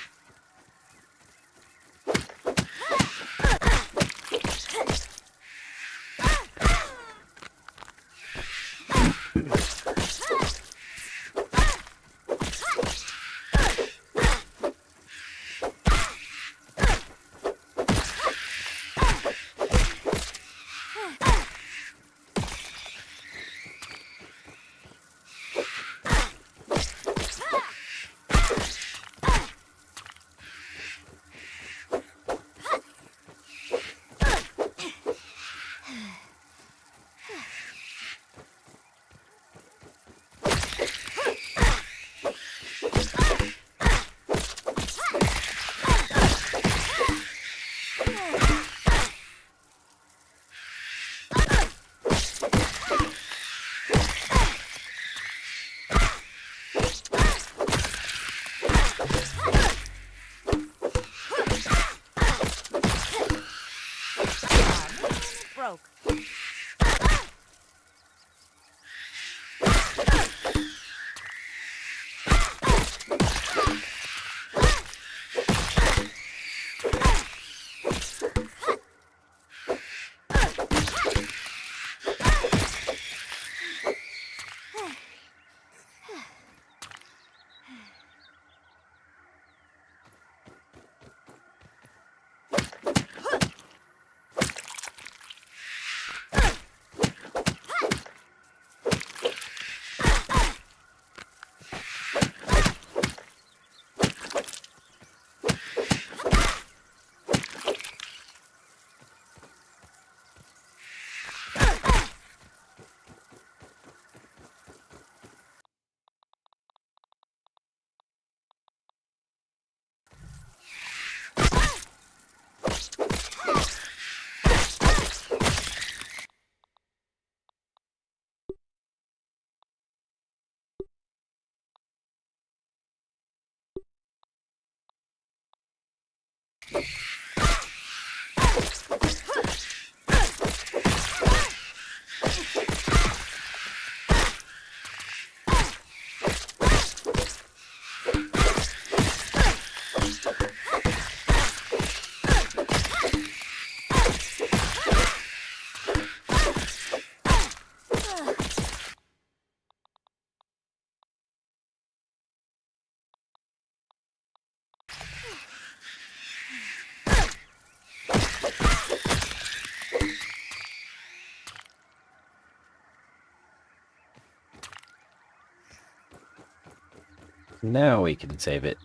Now we can save it.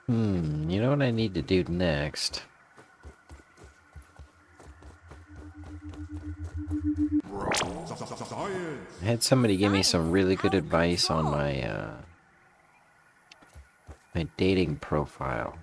You know what I need to do next? I had somebody give me some really good advice on my, my dating profile.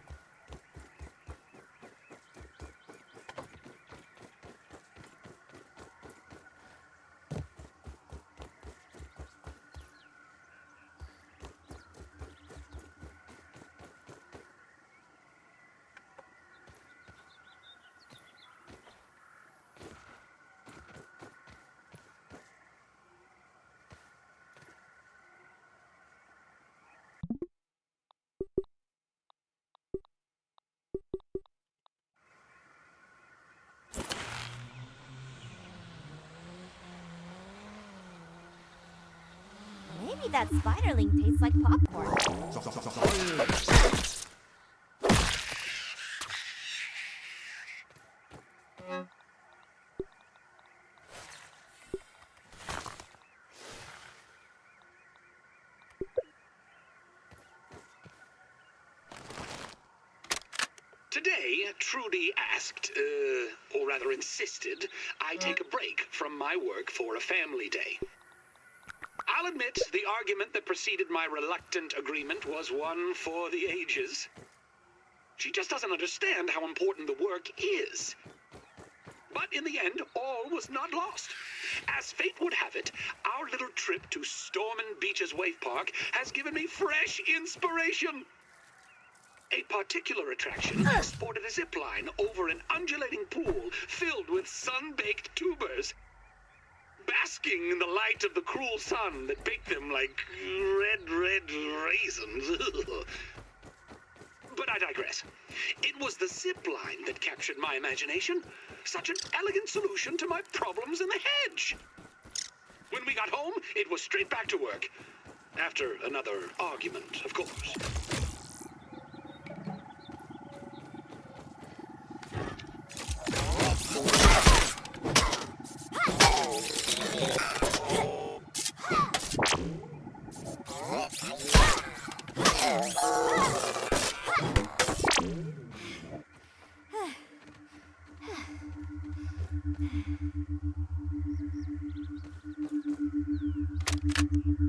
Maybe that spiderling tastes like popcorn. Today, Trudy asked, or rather insisted, I take a break from my work for a family day. I'll admit the argument that preceded my reluctant agreement was one for the ages. She just doesn't understand how important the work is. But in the end, all was not lost. As fate would have it, our little trip to Stormin Beach's Wave Park has given me fresh inspiration. A particular attraction sported a zip line over an undulating pool filled with sun-baked tubers, basking in the light of the cruel sun that baked them like red raisins. But I digress. It was the zip line that captured my imagination. Such an elegant solution to my problems in the hedge. When we got home, it was straight back to work. After another argument, of course.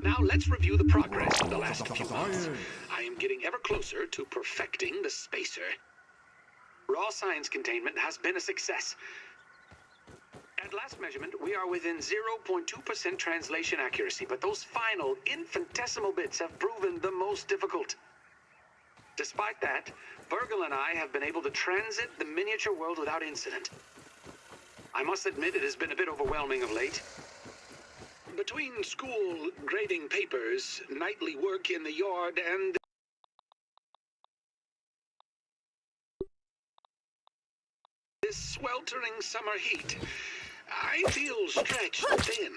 Now let's review the progress of the last few months. I am getting ever closer to perfecting the spacer. Raw science containment has been a success. At last measurement, we are within 0.2% translation accuracy, but those final infinitesimal bits have proven the most difficult. Despite that, Virgil and I have been able to transit the miniature world without incident. I must admit it has been a bit overwhelming of late. Between school, grading papers, nightly work in the yard, and this sweltering summer heat, I feel stretched thin.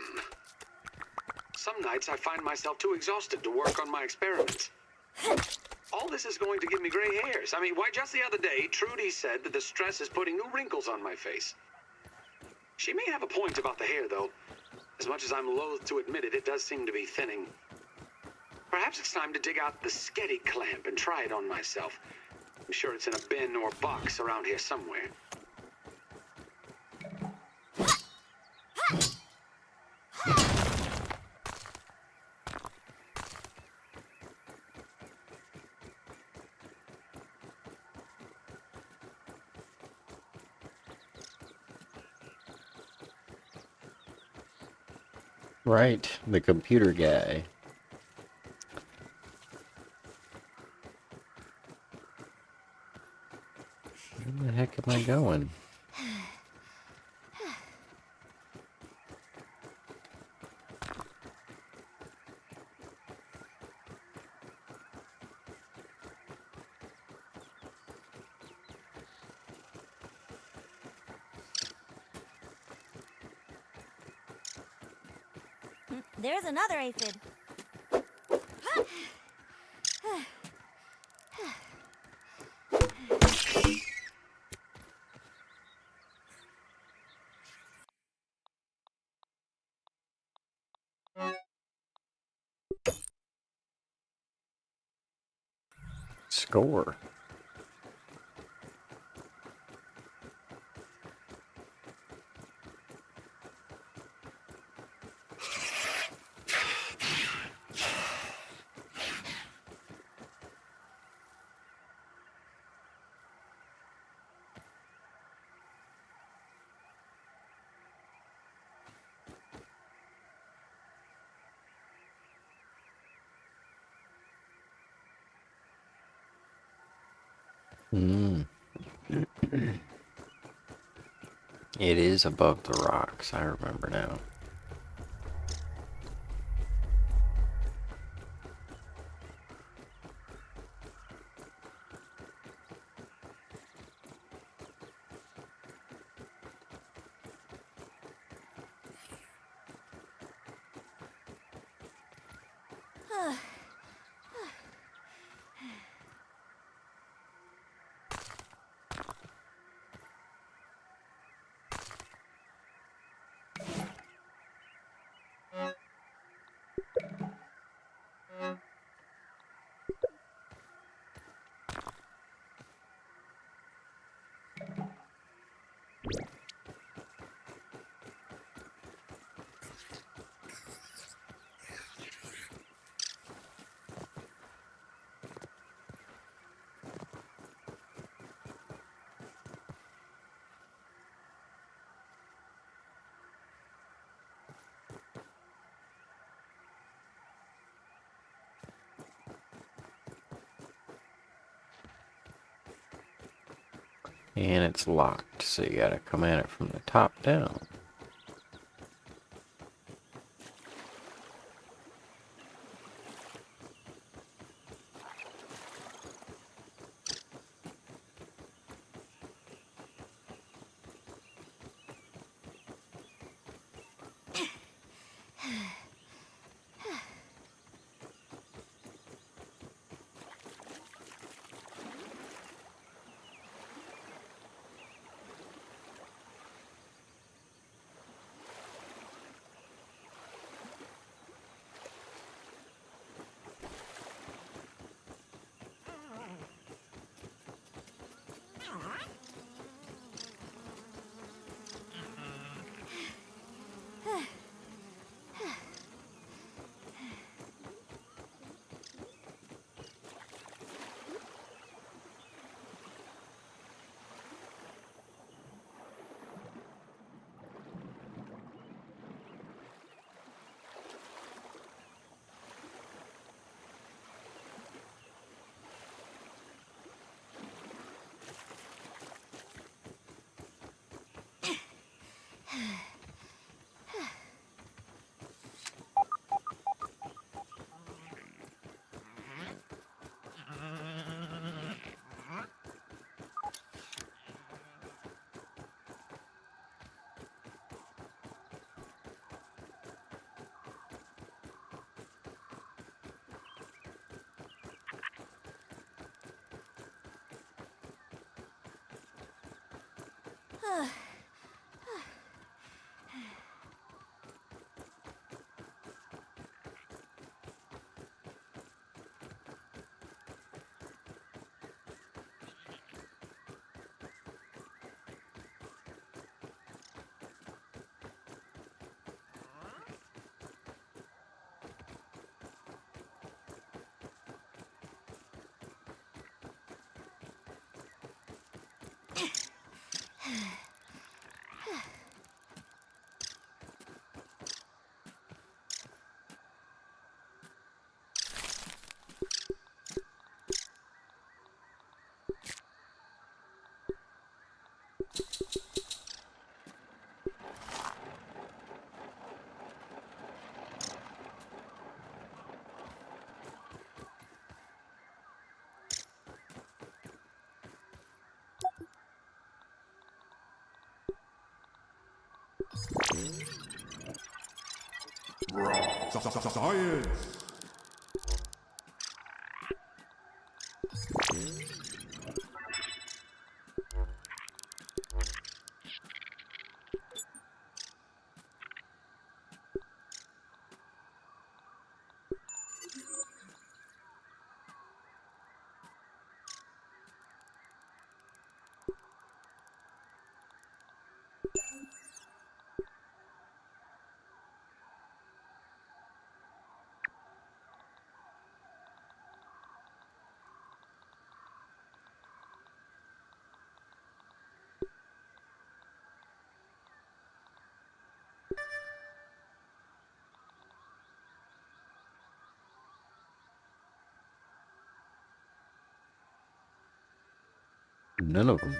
Some nights I find myself too exhausted to work on my experiments. All this is going to give me gray hairs. I mean, why, just the other day, Trudy said that the stress is putting new wrinkles on my face. She may have a point about the hair, though. As much as I'm loath to admit it, it does seem to be thinning. Perhaps it's time to dig out the Sketty clamp and try it on myself. I'm sure it's in a bin or box around here somewhere. Right, the computer guy. Where the heck am I going? There's another aphid. Score. It is above the rocks, I remember now. And it's locked, so you gotta come at it from the top down. Science. None of them.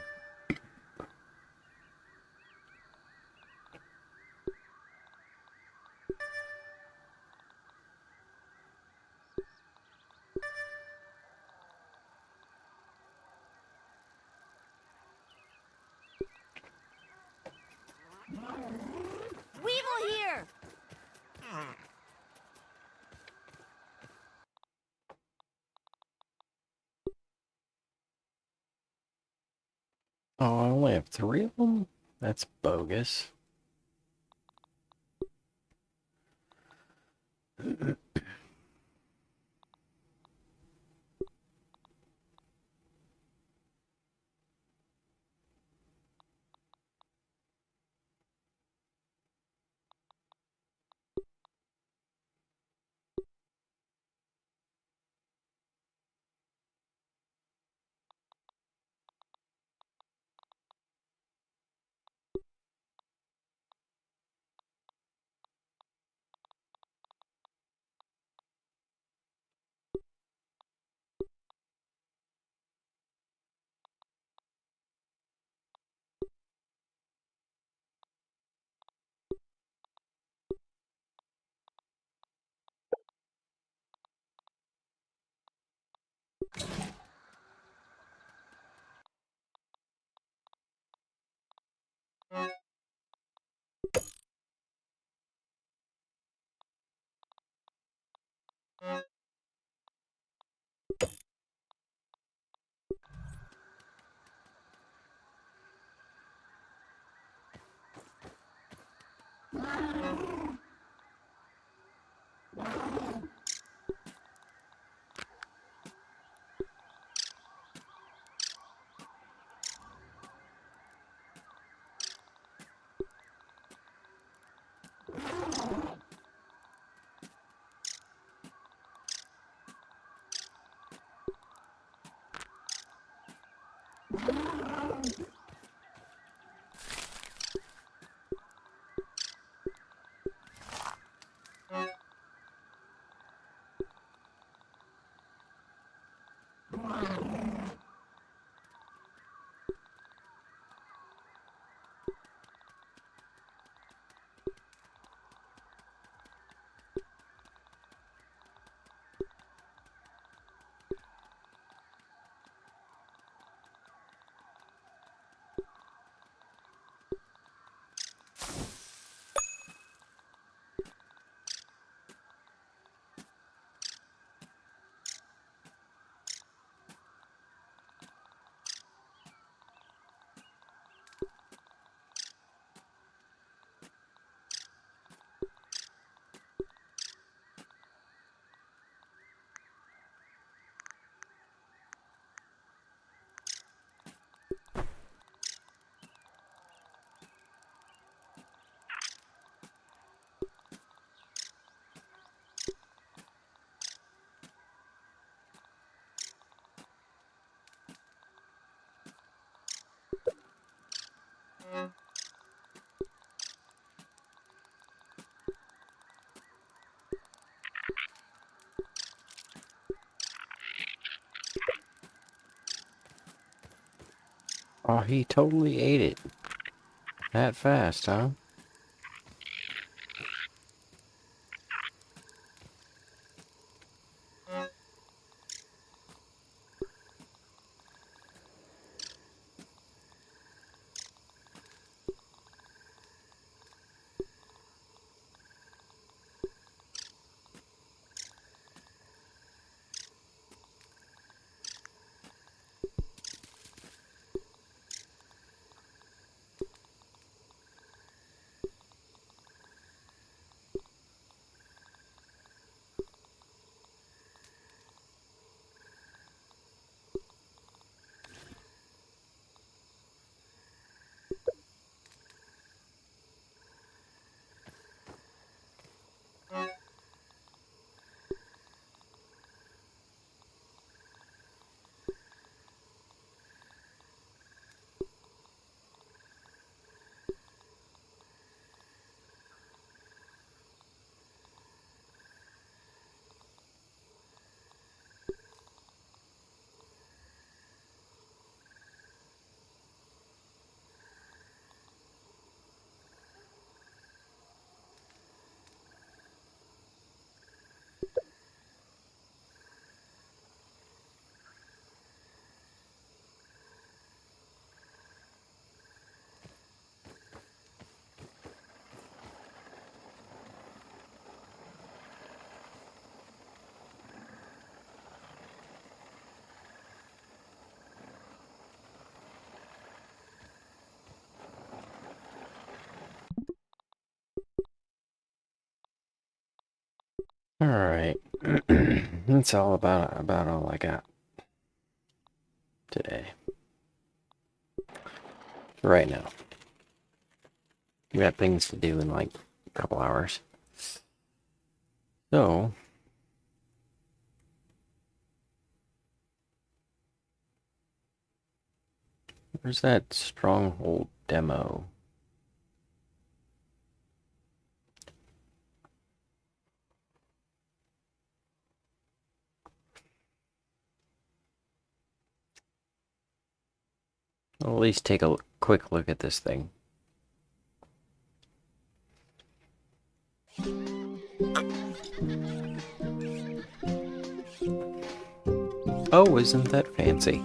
Weevil here! Oh, I only have 3 of them? That's bogus. Oh, he totally ate it. That fast, huh? All right. That's about all I got today. Right now. We got things to do in like a couple hours. So, where's that stronghold demo? I'll at least take a quick look at this thing. Oh, isn't that fancy?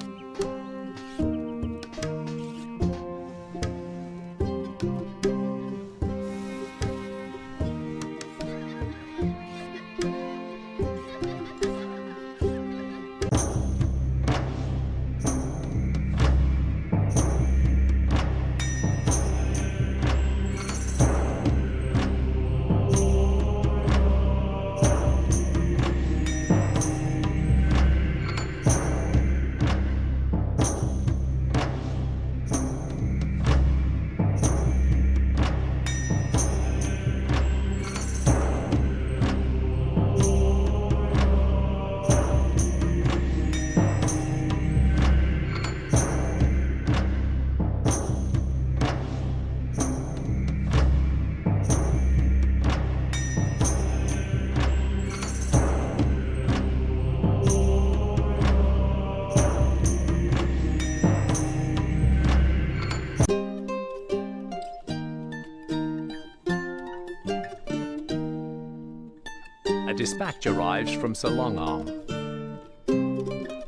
A dispatch arrives from Sir Longarm.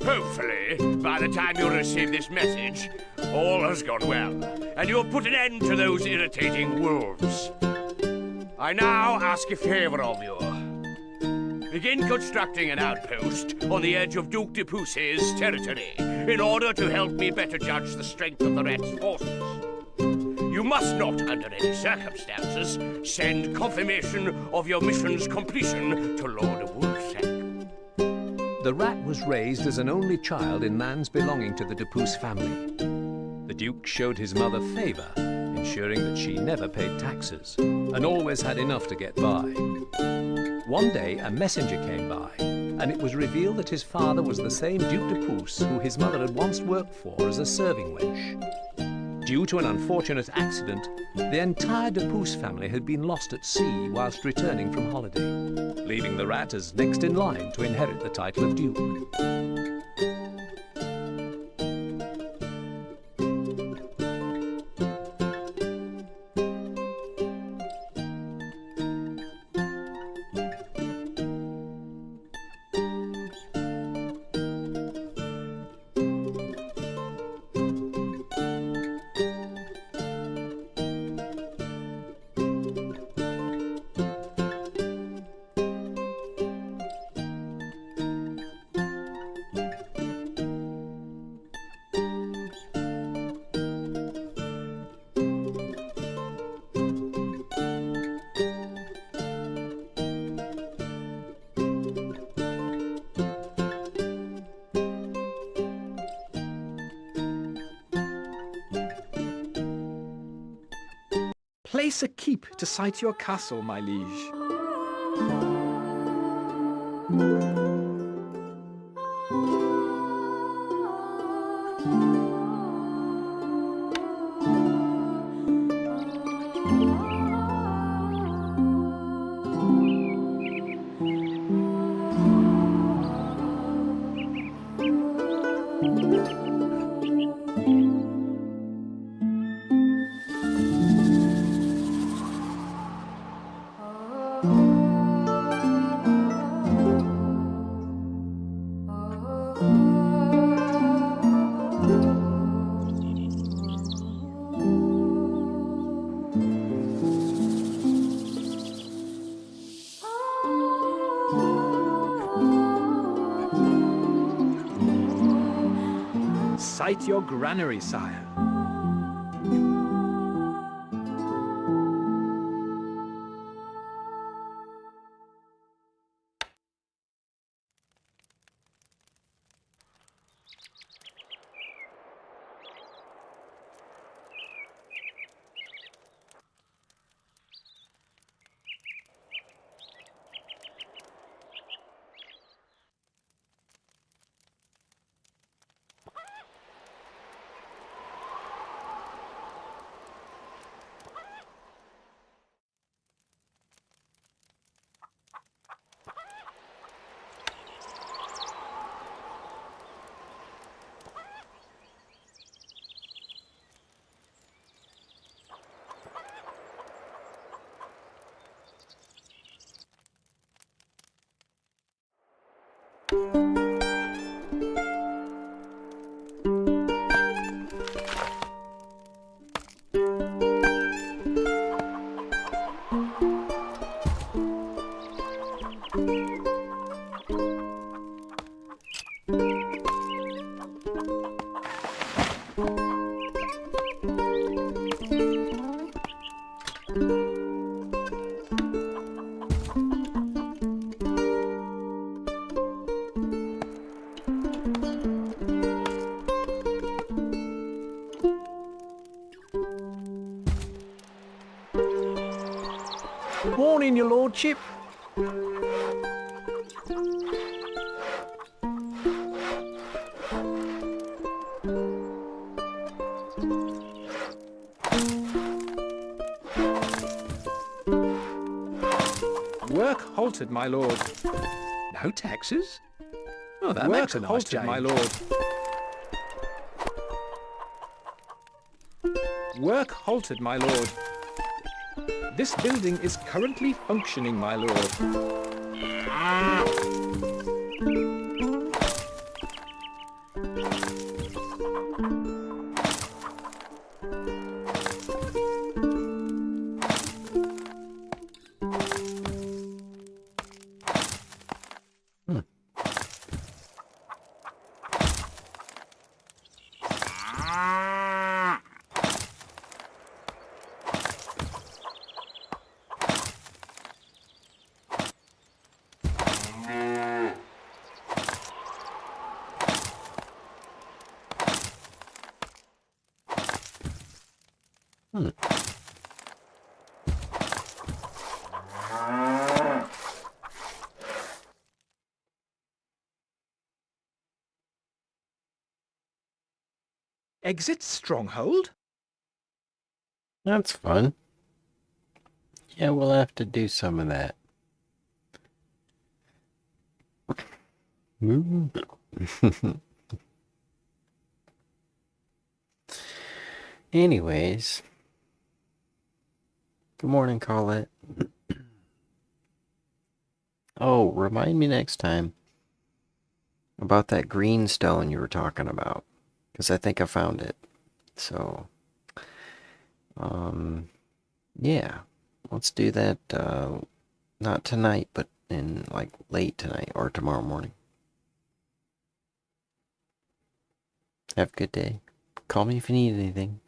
Hopefully, by the time you receive this message, all has gone well, and you have put an end to those irritating wolves. I now ask a favor of you. Begin constructing an outpost on the edge of Duke de Pousse's territory in order to help me better judge the strength of the rat's forces. You must not, under any circumstances, send confirmation of your mission's completion to Lord Woolsack. The rat was raised as an only child in lands belonging to the de Pouce family. The Duke showed his mother favor, ensuring that she never paid taxes and always had enough to get by. One day, a messenger came by, and it was revealed that his father was the same Duke de Pouce who his mother had once worked for as a serving wench. Due to an unfortunate accident, the entire de Pouce family had been lost at sea whilst returning from holiday, leaving the rat as next in line to inherit the title of Duke. Place a keep to site your castle, my liege. Site your granary, sire. Morning, your lordship. Work halted, my lord. No taxes? Oh, that Work makes a nice halted, change. my lord. Work halted, my lord. This building is currently functioning, my lord. Exit stronghold? That's fun. Yeah, we'll have to do some of that. Anyways. Good morning, Colette. Oh, remind me next time about that green stone you were talking about. Because I think I found it. So, yeah. Let's do that, not tonight, but in, like, late tonight or tomorrow morning. Have a good day. Call me if you need anything.